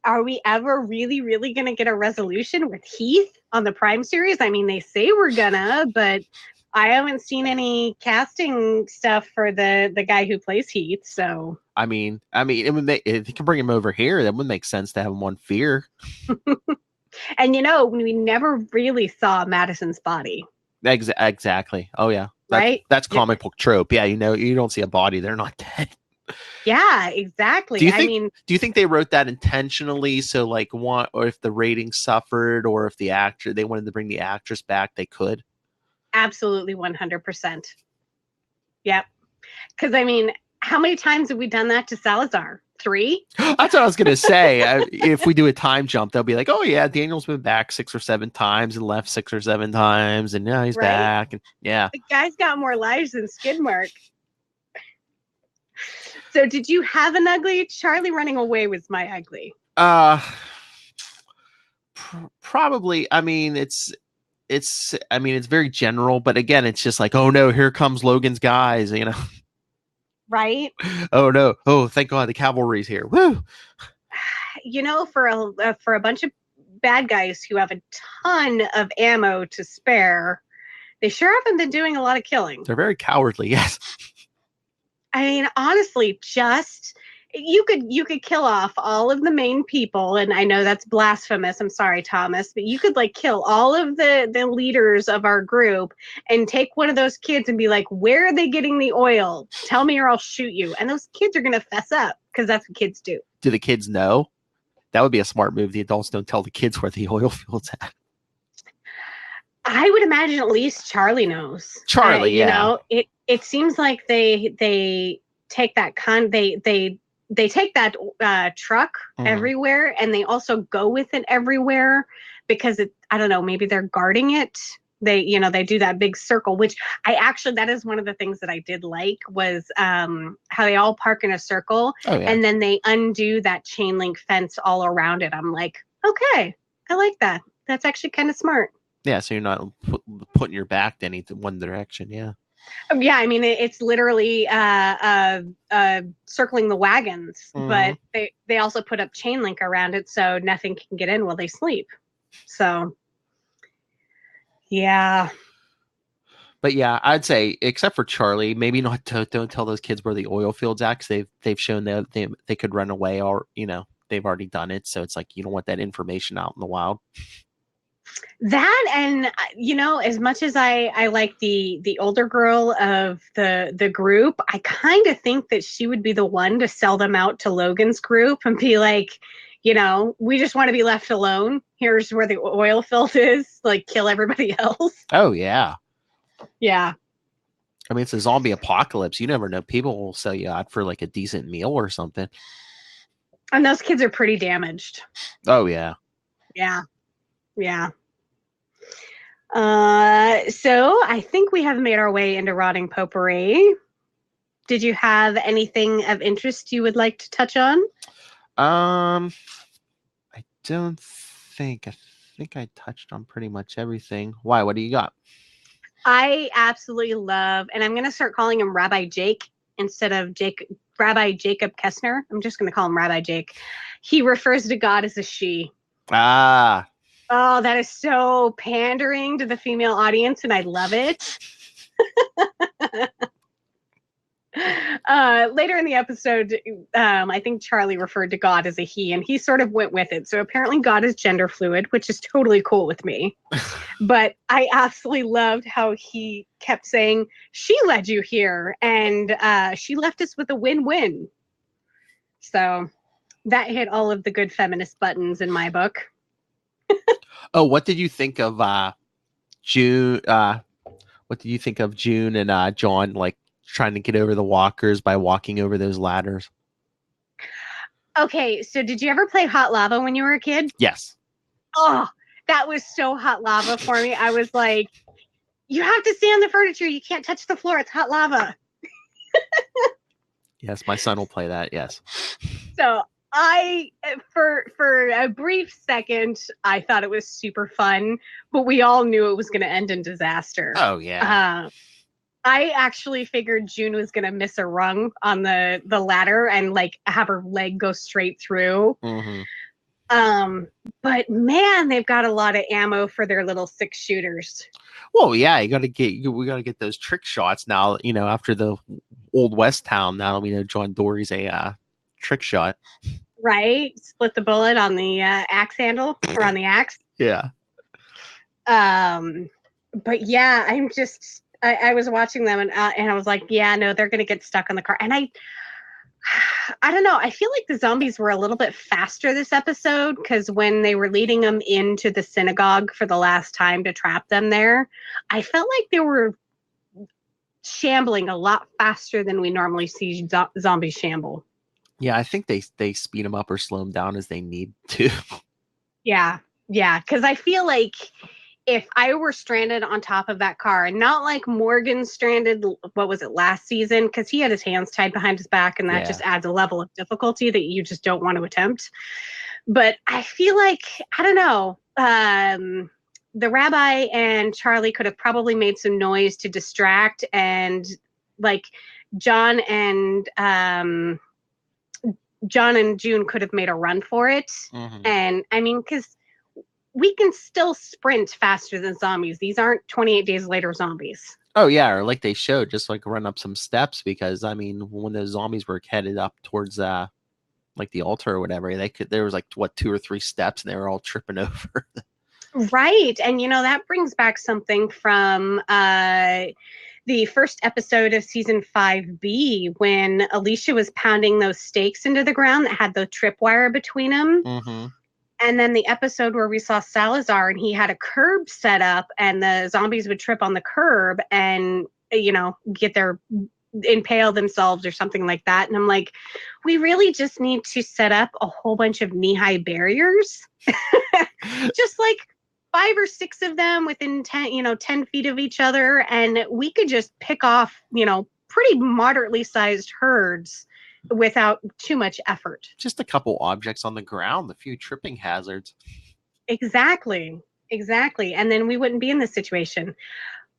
are we ever really, really going to get a resolution with Heath on the Prime series? I mean, they say we're gonna, but I haven't seen any casting stuff for the guy who plays Heath. So I mean, it would make, if you can bring him over here, that would make sense to have him on Fear. And we never really saw Madison's body. Exactly. Oh yeah, right. That's comic book trope. Yeah, you don't see a body, they're not dead. Yeah, exactly. Do you think they wrote that intentionally? So like, or if the ratings suffered, or if they wanted to bring the actress back, they could. Absolutely, 100%. Yep. Because I mean, how many times have we done that to Salazar? 3? That's what I was gonna say. If we do a time jump, they'll be like, "Oh yeah, Daniel's been back 6 or 7 times and left 6 or 7 times, and now he's back." And yeah, the guy's got more lives than Skidmark. So did you have an ugly? Charlie running away was my ugly. Probably. I mean, it's I mean, it's very general, but again, it's just like, oh no, here comes Logan's guys, you know. Right? Oh no, oh thank God the cavalry's here. Woo! For a bunch of bad guys who have a ton of ammo to spare, they sure haven't been doing a lot of killing. They're very cowardly, yes. I mean, honestly, just you could kill off all of the main people, and I know that's blasphemous. I'm sorry, Thomas, but you could like kill all of the leaders of our group and take one of those kids and be like, "Where are they getting the oil? Tell me, or I'll shoot you." And those kids are gonna fess up because that's what kids do. Do the kids know? That would be a smart move. The adults don't tell the kids where the oil field's at. I would imagine at least Charlie knows. Charlie, yeah. It seems like they take that they take that truck everywhere, and they also go with it everywhere because I don't know, maybe they're guarding it. They do that big circle, which that is one of the things that I did like was how they all park in a circle, and then they undo that chain link fence all around it. I'm like, okay, I like that. That's actually kind of smart. Yeah, so you're not putting your back to any one direction. Yeah. Yeah, I mean it's literally circling the wagons, but they also put up chain link around it so nothing can get in while they sleep. So, yeah. But yeah, I'd say except for Charlie, maybe not. Don't tell those kids where the oil fields at, because they've shown that they could run away, or they've already done it. So it's like you don't want that information out in the wild. That, and as much as I like the older girl of the group, I kind of think that she would be the one to sell them out to Logan's group and be like, we just want to be left alone. Here's where the oil field is. Like, kill everybody else. Oh yeah. Yeah. I mean, it's a zombie apocalypse. You never know. People will sell you out for like a decent meal or something. And those kids are pretty damaged. Oh yeah. Yeah. Yeah. So I think we have made our way into Rotting Potpourri. Did you have anything of interest you would like to touch on? I don't think. I think I touched on pretty much everything. Why? What do you got? I absolutely love, and I'm going to start calling him Rabbi Jake instead of Rabbi Jacob Kessner. I'm just going to call him Rabbi Jake. He refers to God as a she. Ah. Oh, that is so pandering to the female audience, and I love it. Later in the episode, I think Charlie referred to God as a he, and he sort of went with it. So apparently God is gender fluid, which is totally cool with me. But I absolutely loved how he kept saying, she led you here, and she left us with a win-win. So that hit all of the good feminist buttons in my book. Oh, what did you think of June? What did you think of June and John like trying to get over the walkers by walking over those ladders? Okay, so did you ever play Hot Lava when you were a kid? Yes. Oh, that was so hot lava for me. I was like, you have to stay on the furniture. You can't touch the floor. It's hot lava. Yes, my son will play that. Yes. So for a brief second, I thought it was super fun, but we all knew it was going to end in disaster. Oh yeah. I actually figured June was going to miss a rung on the ladder and like have her leg go straight through. But man, they've got a lot of ammo for their little 6-shooters. Well, yeah, we got to get those trick shots now. After the old West town, now we know John Dory's a trick shot. Right, split the bullet on the axe handle or on the axe. Yeah. But yeah, I was watching them and I was like, yeah, no, they're gonna get stuck on the car. And I don't know. I feel like the zombies were a little bit faster this episode because when they were leading them into the synagogue for the last time to trap them there, I felt like they were shambling a lot faster than we normally see zombies shamble. Yeah, I think they speed them up or slow them down as they need to. Yeah, because I feel like if I were stranded on top of that car, and not like Morgan stranded, what was it, last season? Because he had his hands tied behind his back, and that just adds a level of difficulty that you just don't want to attempt. But I feel like, I don't know, the rabbi and Charlie could have probably made some noise to distract, and like John and June could have made a run for it. Mm-hmm. And I mean, because we can still sprint faster than zombies. These aren't 28 Days Later zombies. Oh yeah, or like they showed, just like run up some steps, because I mean, when those zombies were headed up towards like the altar or whatever, there was like what 2 or 3 steps, and they were all tripping over. Right. And that brings back something from the first episode of season 5B, when Alicia was pounding those stakes into the ground that had the tripwire between them. Mm-hmm. And then the episode where we saw Salazar and he had a curb set up, and the zombies would trip on the curb and, get their impale themselves or something like that. And I'm like, we really just need to set up a whole bunch of knee-high barriers. Just like 5 or 6 of them within 10 feet of each other, and we could just pick off, pretty moderately sized herds without too much effort. Just a couple objects on the ground, a few tripping hazards. Exactly. And then we wouldn't be in this situation.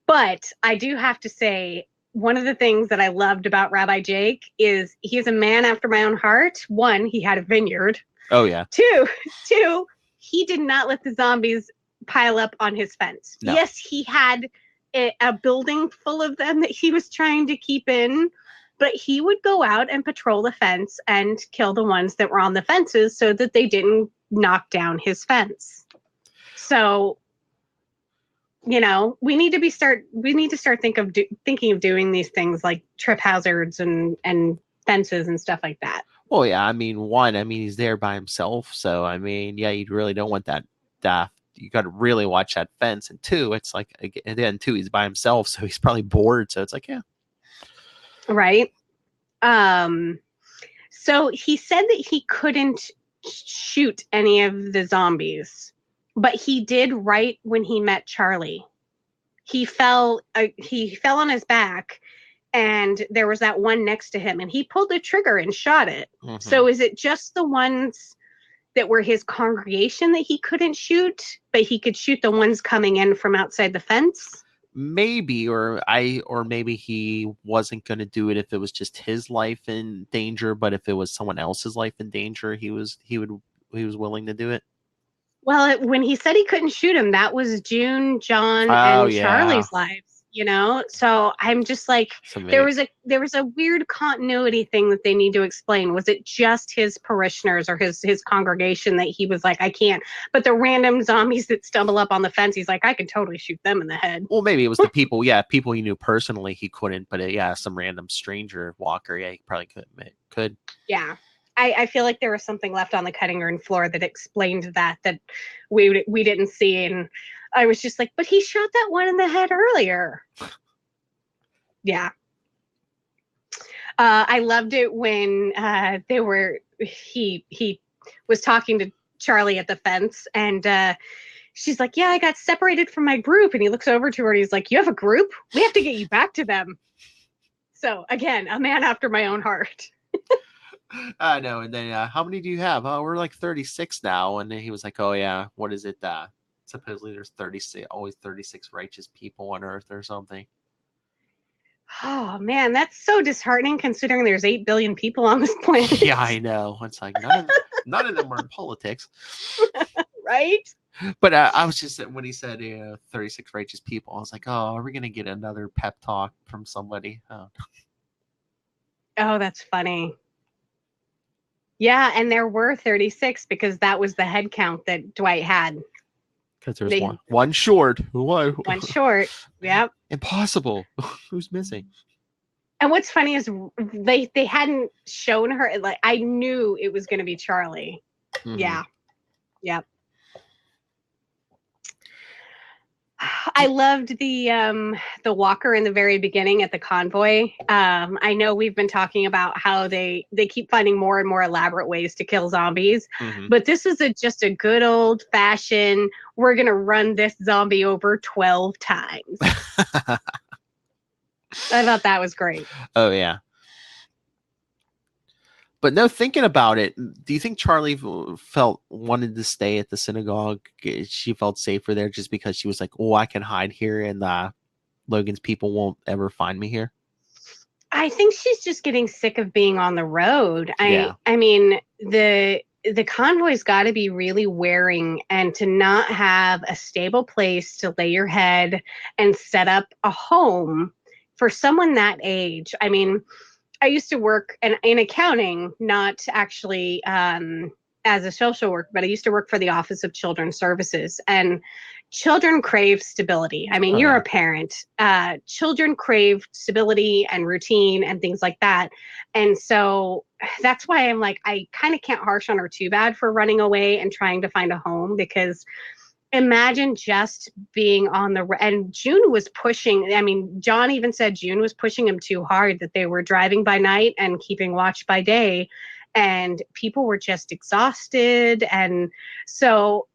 But I do have to say, one of the things that I loved about Rabbi Jake is he is a man after my own heart. 1, he had a vineyard. Oh yeah. 2, he did not let the zombies pile up on his fence. No. Yes, he had a building full of them that he was trying to keep in, but he would go out and patrol the fence and kill the ones that were on the fences so that they didn't knock down his fence. So, we need to start thinking of doing these things like trip hazards and fences and stuff like that. Well, yeah, I mean, 1, he's there by himself, so I mean, yeah, you really don't want that. You got to really watch that fence. And 2, it's like, again, 2, he's by himself, so he's probably bored. So it's like, yeah, right. So he said that he couldn't shoot any of the zombies, but he did right when he met Charlie. He fell on his back, and there was that one next to him, and he pulled the trigger and shot it. Mm-hmm. So is it just the ones that were his congregation that he couldn't shoot, but he could shoot the ones coming in from outside the fence? Maybe, or maybe he wasn't going to do it if it was just his life in danger, but if it was someone else's life in danger, he was willing to do it. Well, when he said he couldn't shoot him, that was June, John, and Charlie's lives. So I'm just like, there was a weird continuity thing that they need to explain. Was it just his parishioners or his congregation that he was like, I can't? But the random zombies that stumble up on the fence, he's like, I can totally shoot them in the head. Well, maybe it was the people, people he knew personally he couldn't, but some random stranger walker, he probably could. Yeah. I feel like there was something left on the cutting room floor that explained that we didn't see, and I was just like, but he shot that one in the head earlier. Yeah. I loved it when he was talking to Charlie at the fence, and she's like, yeah, I got separated from my group. And he looks over to her and he's like, you have a group? We have to get you back to them. So again, a man after my own heart. I know. And then how many do you have? Oh, we're like 36 now. And then he was like, oh yeah, what is it? Supposedly there's 36 righteous people on earth or something. Oh man, that's so disheartening considering there's 8 billion people on this planet. Yeah, I know. It's like none of them are in politics. Right? But I was just, when he said 36 righteous people, I was like, oh, are we going to get another pep talk from somebody? Oh, that's funny. Yeah, and there were 36 because that was the head count that Dwight had. Because there's one short. One short. Yep. Impossible. Who's missing? And what's funny is they hadn't shown her. Like, I knew it was going to be Charlie. Mm-hmm. Yeah. Yep. I loved the walker in the very beginning at the convoy. I know we've been talking about how they keep finding more and more elaborate ways to kill zombies, mm-hmm. but this is just a good old fashioned, we're going to run this zombie over 12 times. I thought that was great. Oh, yeah. But no, thinking about it, do you think Charlie felt wanted to stay at the synagogue? She felt safer there just because she was like, "Oh, I can hide here, and Logan's people won't ever find me here." I think she's just getting sick of being on the road. Yeah. I mean, the convoy's got to be really wearing, and to not have a stable place to lay your head and set up a home for someone that age. I mean, I used to work in accounting, not actually as a social worker, but I used to work for the Office of Children's Services. And children crave stability. I mean, Oh you're yeah. a parent. Children crave stability and routine and things like that. And so that's why I'm like, I kind of can't harsh on her too bad for running away and trying to find a home, because imagine just being on the and June was pushing. I mean, John even said June was pushing him too hard, that they were driving by night and keeping watch by day, and people were just exhausted. And so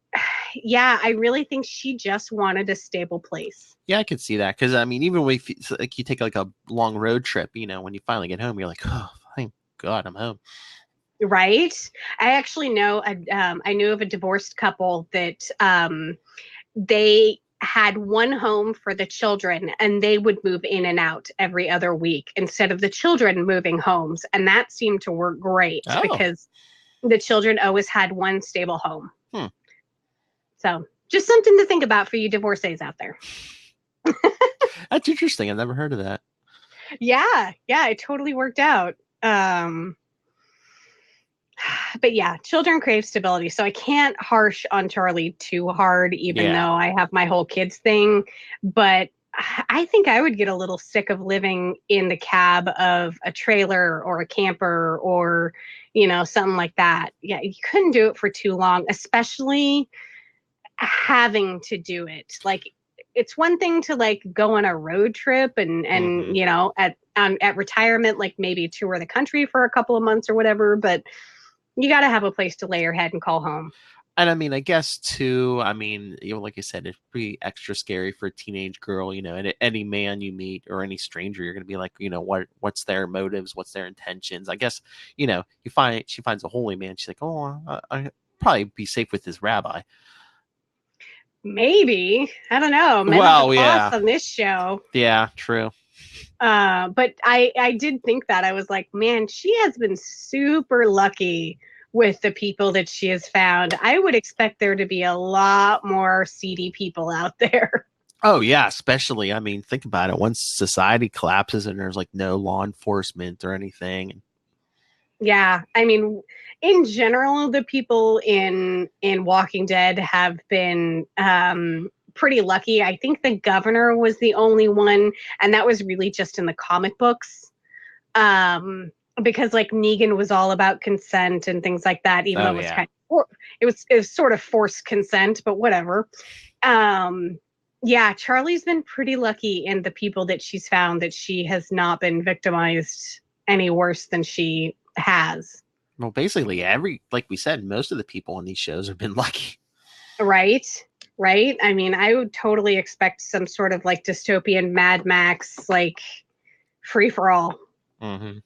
yeah, I really think she just wanted a stable place. Yeah, I could see that because I mean, even if like you take like a long road trip, when you finally get home, you're like, oh, thank God, I'm home. Right. I actually know I knew of a divorced couple that they had one home for the children, and they would move in and out every other week instead of the children moving homes. And that seemed to work great Oh, because the children always had one stable home. hmm. So just something to think about for you divorcees out there. That's interesting. I've never heard of that. Yeah, it totally worked out. But yeah, children crave stability. So I can't harsh on Charlie too hard, even Yeah. though I have my whole kids thing. But I think I would get a little sick of living in the cab of a trailer or a camper or, something like that. Yeah, you couldn't do it for too long, especially having to do it. Like, it's one thing to like go on a road trip and Hmm. at retirement, like maybe tour the country for a couple of months or whatever, but you got to have a place to lay your head and call home. And I mean, I guess too. I mean, like you said, it's pretty extra scary for a teenage girl. And any man you meet or any stranger, you're gonna be like, what's their motives, what's their intentions? I guess, she finds a holy man. She's like, oh, I probably be safe with this rabbi. Maybe, I don't know. Men have the Well, boss yeah, on this show. yeah, true. But I did think that. I was like, man, she has been super lucky with the people that she has found. I would expect there to be a lot more seedy people out there. Oh yeah, especially. I mean, think about it. Once society collapses and there's like no law enforcement or anything. Yeah, I mean, in general, the people in Walking Dead have been pretty lucky. I think the governor was the only one, and that was really just in the comic books. Because like Negan was all about consent and things like that, even though Oh it was yeah. it was sort of forced consent, but whatever. Um, yeah, Charlie's been pretty lucky in the people that she's found, that she has not been victimized any worse than she has. Well, basically, like we said, most of the people on these shows have been lucky. Right? Right? I mean, I would totally expect some sort of like dystopian Mad Max, like free for all. Hmm.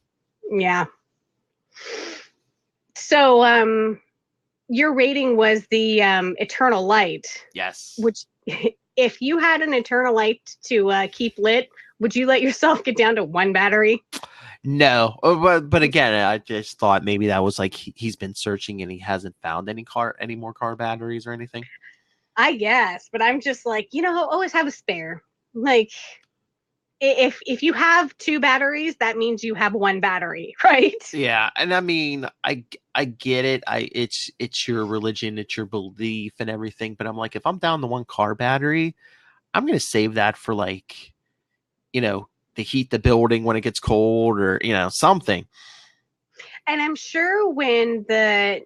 Yeah. So, your rating was the Eternal Light, Yes. which, if you had an Eternal Light to keep lit, would you let yourself get down to one battery? No, but again, I just thought maybe that was like he's been searching and he hasn't found any more car batteries or anything. I guess, but I'm just like, always have a spare. Like, if you have two batteries, that means you have one battery, right? Yeah, and I mean, I get it. It's your religion, it's your belief and everything. But I'm like, if I'm down to one car battery, I'm gonna save that for like, to heat the building when it gets cold or something. And I'm sure when the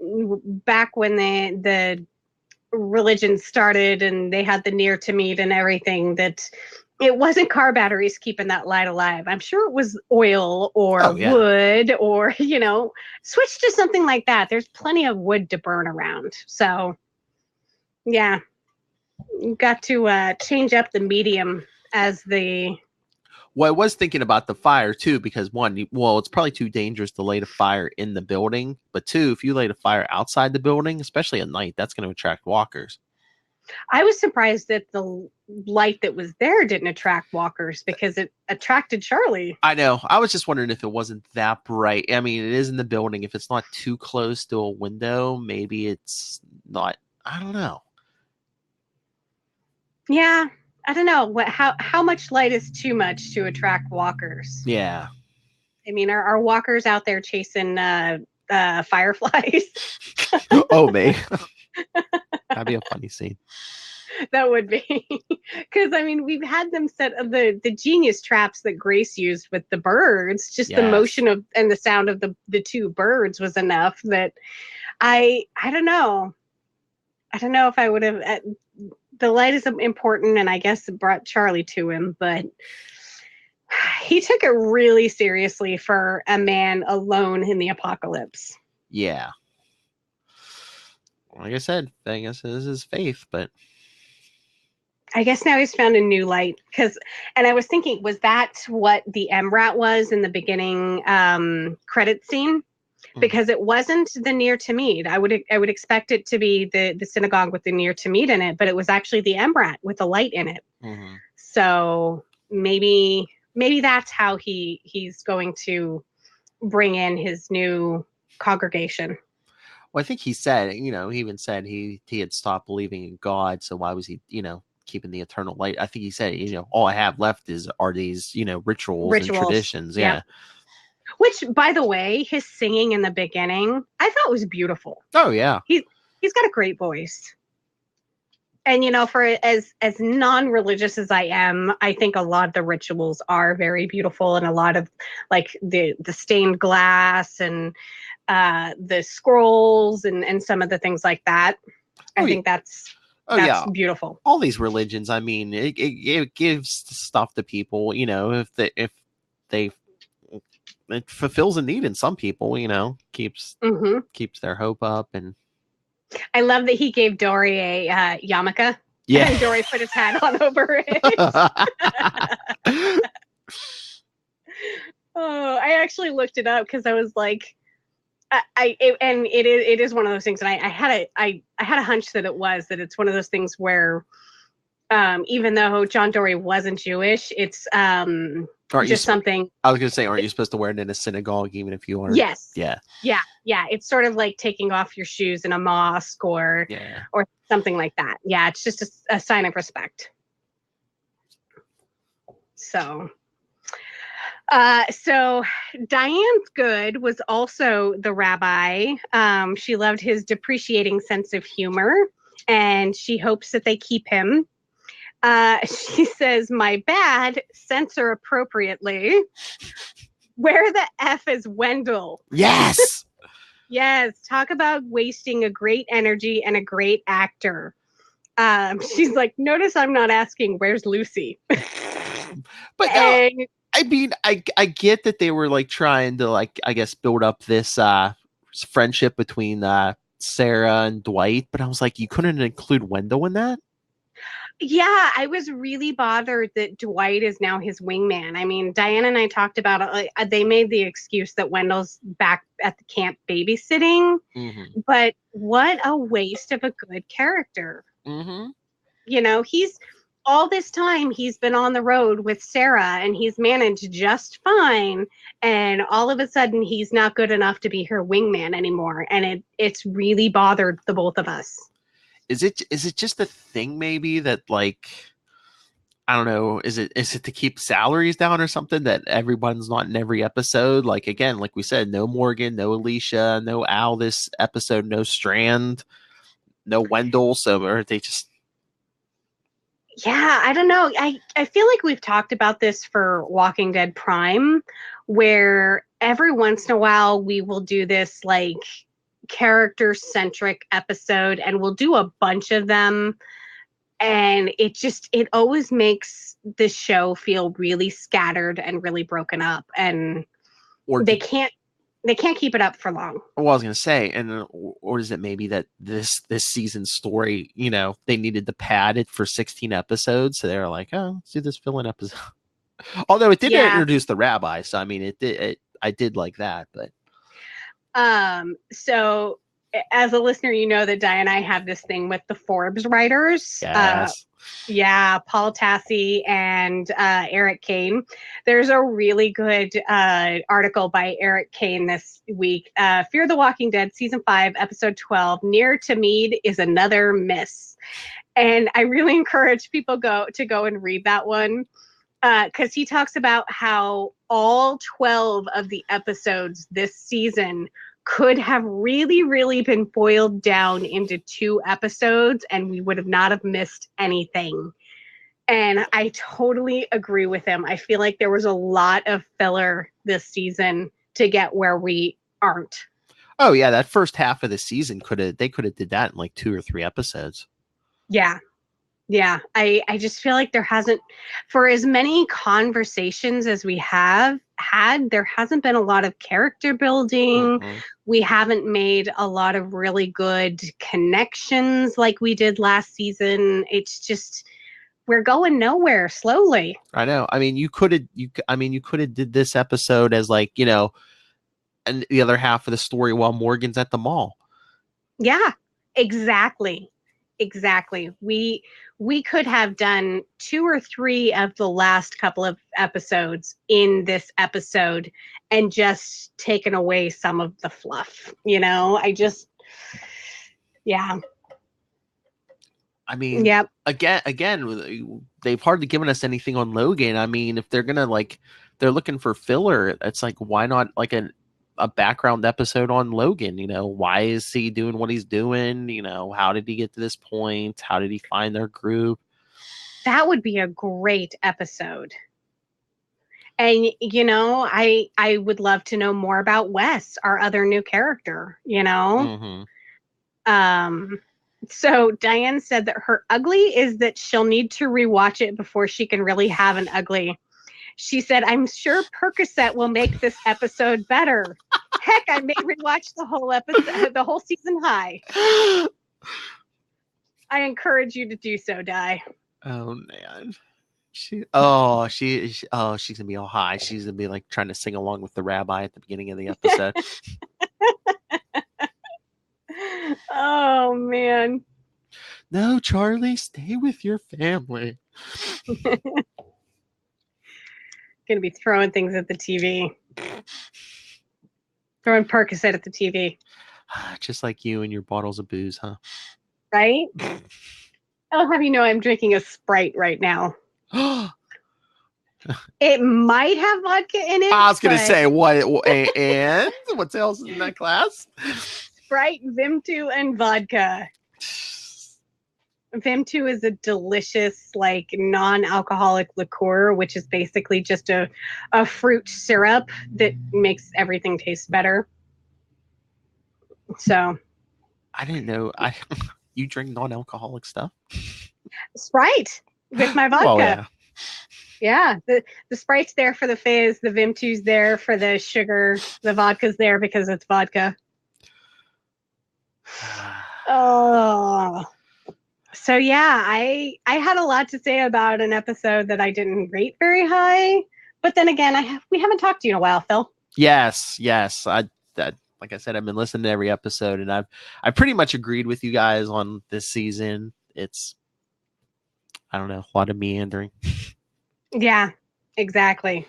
religion started and they had the near to meet and everything, that it wasn't car batteries keeping that light alive. I'm sure it was oil or Oh yeah. wood or, switch to something like that. There's plenty of wood to burn around. So, yeah, you got to change up the medium as the Well, I was thinking about the fire too, because one, well, it's probably too dangerous to light a fire in the building. But two, if you light a fire outside the building, especially at night, that's going to attract walkers. I was surprised that the light that was there didn't attract walkers because it attracted Charlie. I know. I was just wondering if it wasn't that bright. I mean, it is in the building. If it's not too close to a window, maybe it's not. I don't know. Yeah, I don't know how much light is too much to attract walkers. Yeah. I mean, are walkers out there chasing fireflies? Oh, me. That'd be a funny scene. That would be, because I mean, we've had them set of the genius traps that Grace used with the birds. Just the Yes. motion of and the sound of the two birds was enough that I don't know. I don't know if I would have. The light is important, and I guess it brought Charlie to him, but he took it really seriously for a man alone in the apocalypse. Yeah. Like I said, I guess this is faith, but I guess now he's found a new light and I was thinking, was that what the MRAT was in the beginning credit scene? Because it wasn't the Near Tamid. I would expect it to be the synagogue with the Near Tamid in it, but it was actually the MRAT with the light in it. Mm-hmm. So maybe that's how he's going to bring in his new congregation. Well, I think he said, he even said he had stopped believing in God, so why was he, keeping the eternal light? I think he said, all I have left are these, rituals and traditions. Yeah. Which, by the way, his singing in the beginning, I thought was beautiful. Oh yeah. He's got a great voice. And for as non-religious as I am, I think a lot of the rituals are very beautiful, and a lot of like the stained glass and the scrolls and some of the things like that. I think that's beautiful. All these religions, I mean, it gives stuff to people, if they it fulfills a need in some people, keeps their hope up. And I love that he gave Dory a yarmulke. Yeah. And Dory put his hat on over it. Oh, I actually looked it up because I was like, it is one of those things, and I had a hunch that it's one of those things where, even though John Dory wasn't Jewish, it's just something. I was going to say, aren't you supposed to wear it in a synagogue even if you aren't? Yes. Yeah. It's sort of like taking off your shoes in a mosque or something like that. Yeah, it's just a sign of respect. So Diane Good was also the rabbi. She loved his depreciating sense of humor, and she hopes that they keep him. She says, "My bad, censor appropriately." Where the F is Wendell? Yes. Yes. Talk about wasting a great energy and a great actor. She's like, notice I'm not asking, where's Lucy? But no, I mean, I get that they were like trying to I guess build up this friendship between Sarah and Dwight, but I was like, you couldn't include Wendell in that? Yeah, I was really bothered that Dwight is now his wingman. I mean, Diana and I talked about it. They made the excuse that Wendell's back at the camp babysitting, but what a waste of a good character. He's all this time he's been on the road with Sarah and he's managed just fine, and all of a sudden he's not good enough to be her wingman anymore, and it's really bothered the both of us. Is it just a thing maybe that like, I don't know, is it to keep salaries down or something that everyone's not in every episode? Like, again, like we said, no Morgan, no Alicia, no Al this episode, no Strand, no Wendell. So are they just... Yeah, I don't know. I feel like we've talked about this for Walking Dead Prime, where every once in a while we will do this like character-centric episode, and we'll do a bunch of them, and it always makes the show feel really scattered and really broken up, and they can't keep it up for long. Well, I was going to say, or is it maybe that this season's story, they needed to pad it for 16 episodes, so they were like, oh, let's do this villain episode. Although it did Yeah. introduce the rabbi, so I mean, I did like that, but So as a listener, you know that Di and I have this thing with the Forbes writers. yes. Yeah, Paul Tassi and Eric Kane. There's a really good article by Eric Kane this week. Fear the Walking Dead, season 5, episode 12. Near Tamid is another miss, and I really encourage people to go and read that one because he talks about how all 12 of the episodes this season could have really, really been boiled down into 2 episodes, and we would have not have missed anything. And I totally agree with him. I feel like there was a lot of filler this season to get where we aren't. Oh yeah, that first half of the season could have did that in like 2 or 3 episodes. Yeah. Yeah. I just feel like there hasn't, for as many conversations as we have had, there hasn't been a lot of character building. Mm-mm. We haven't made a lot of really good connections like we did last season. It's just, we're going nowhere slowly. I know. I mean, you could have did this episode as like, and the other half of the story while Morgan's at the mall. Yeah, exactly. Exactly. We could have done 2 or 3 of the last couple of episodes in this episode and just taken away some of the fluff. Yeah. I mean, Yep. again, they've hardly given us anything on Logan. I mean, if they're gonna they're looking for filler. It's like, why not like a background episode on Logan? Why is he doing what he's doing? How did he get to this point? How did he find their group? That would be a great episode. And I would love to know more about Wes, our other new character. Mm-hmm. So Diane said that her ugly is that she'll need to rewatch it before she can really have an ugly. She said, I'm sure Percocet will make this episode better. Heck, I may rewatch the whole episode, the whole season high. I encourage you to do so, Di. Oh man. She's gonna be all high. She's gonna be like trying to sing along with the rabbi at the beginning of the episode. Oh man. No, Charlie, stay with your family. Gonna be throwing things at the TV. Throwing Percocet at the TV. Just like you and your bottles of booze, huh? Right? I'll have you know I'm drinking a Sprite right now. It might have vodka in it. I was gonna say what, and what else is in that glass? Sprite, Vim2, and vodka. Vim2 is a delicious, like non-alcoholic liqueur, which is basically just a fruit syrup that makes everything taste better. So I didn't know you drink non-alcoholic stuff. Sprite with my vodka. Well, yeah. Yeah, the Sprite's there for the fizz, the Vim2's there for the sugar, the vodka's there because it's vodka. Oh. So yeah, I had a lot to say about an episode that I didn't rate very high, but then again, we haven't talked to you in a while, Phil. Yes. Like I said, I've been listening to every episode, and I pretty much agreed with you guys on this season. It's, I don't know, a lot of meandering. Yeah, exactly.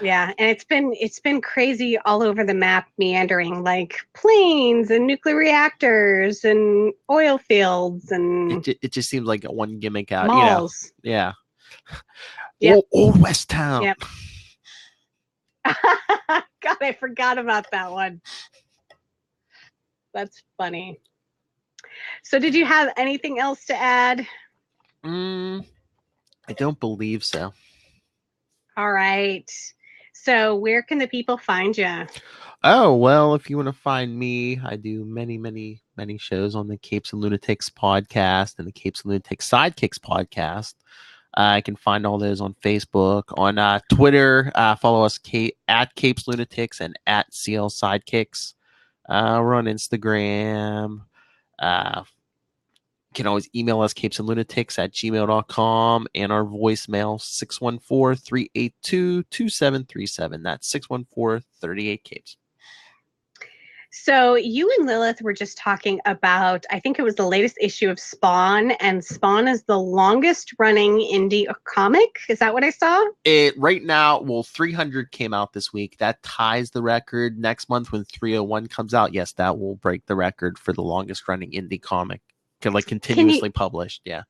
Yeah, and it's been crazy all over the map, meandering, like planes and nuclear reactors and oil fields and it just seems like one gimmick out, malls. Yeah. Yep. Old West Town. Yep. God, I forgot about that one. That's funny. So did you have anything else to add? I don't believe so. All right. So where can the people find you? Oh, well, if you want to find me, I do many, many, many shows on the Capes and Lunatics podcast and the Capes and Lunatics Sidekicks podcast. I can find all those on Facebook, on Twitter. Follow us at Capes Lunatics and at CL Sidekicks. We're on Instagram. You can always email us capesandlunatics@gmail.com and our voicemail 614-382-2737. That's 614-38-capes. So you and Lilith were just talking about, I think it was the latest issue of Spawn, and Spawn is the longest running indie comic. Is that what I saw? It right now, well, 300 came out this week. That ties the record. Next month when 301 comes out, yes, that will break the record for the longest running indie comic. Like continuously published, yeah.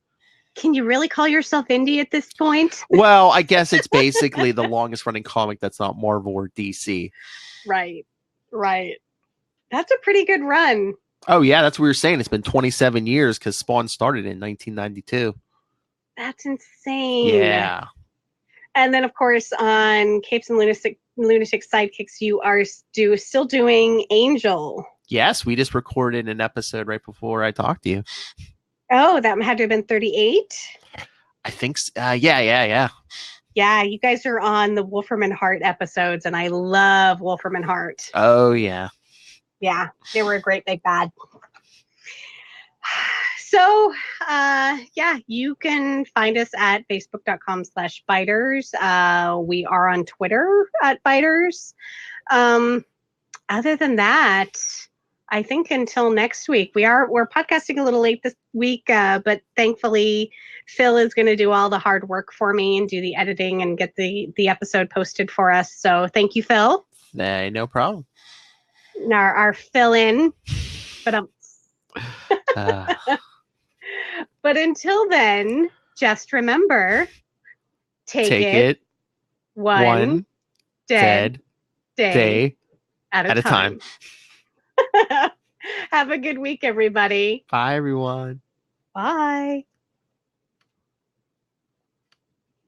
Can you really call yourself indie at this point? Well, I guess it's basically the longest running comic that's not Marvel or DC. Right. That's a pretty good run. Oh, yeah, that's what we were saying. It's been 27 years because Spawn started in 1992. That's insane. Yeah. And then, of course, on Capes and Lunatic Sidekicks, you are still doing Angel. Yes, we just recorded an episode right before I talked to you. Oh, that had to have been 38? I think so. Yeah. Yeah, you guys are on the Wolfram and Hart episodes, and I love Wolfram and Hart. Oh, yeah. Yeah, they were a great big bad. So, you can find us at facebook.com/biters. We are on Twitter at biters. Other than that, I think until next week, we're podcasting a little late this week, but thankfully Phil is going to do all the hard work for me and do the editing and get the episode posted for us. So thank you, Phil. No problem. Our fill in, but but until then, just remember, take it one dead day at a time. Have a good week, everybody. Bye, everyone. Bye.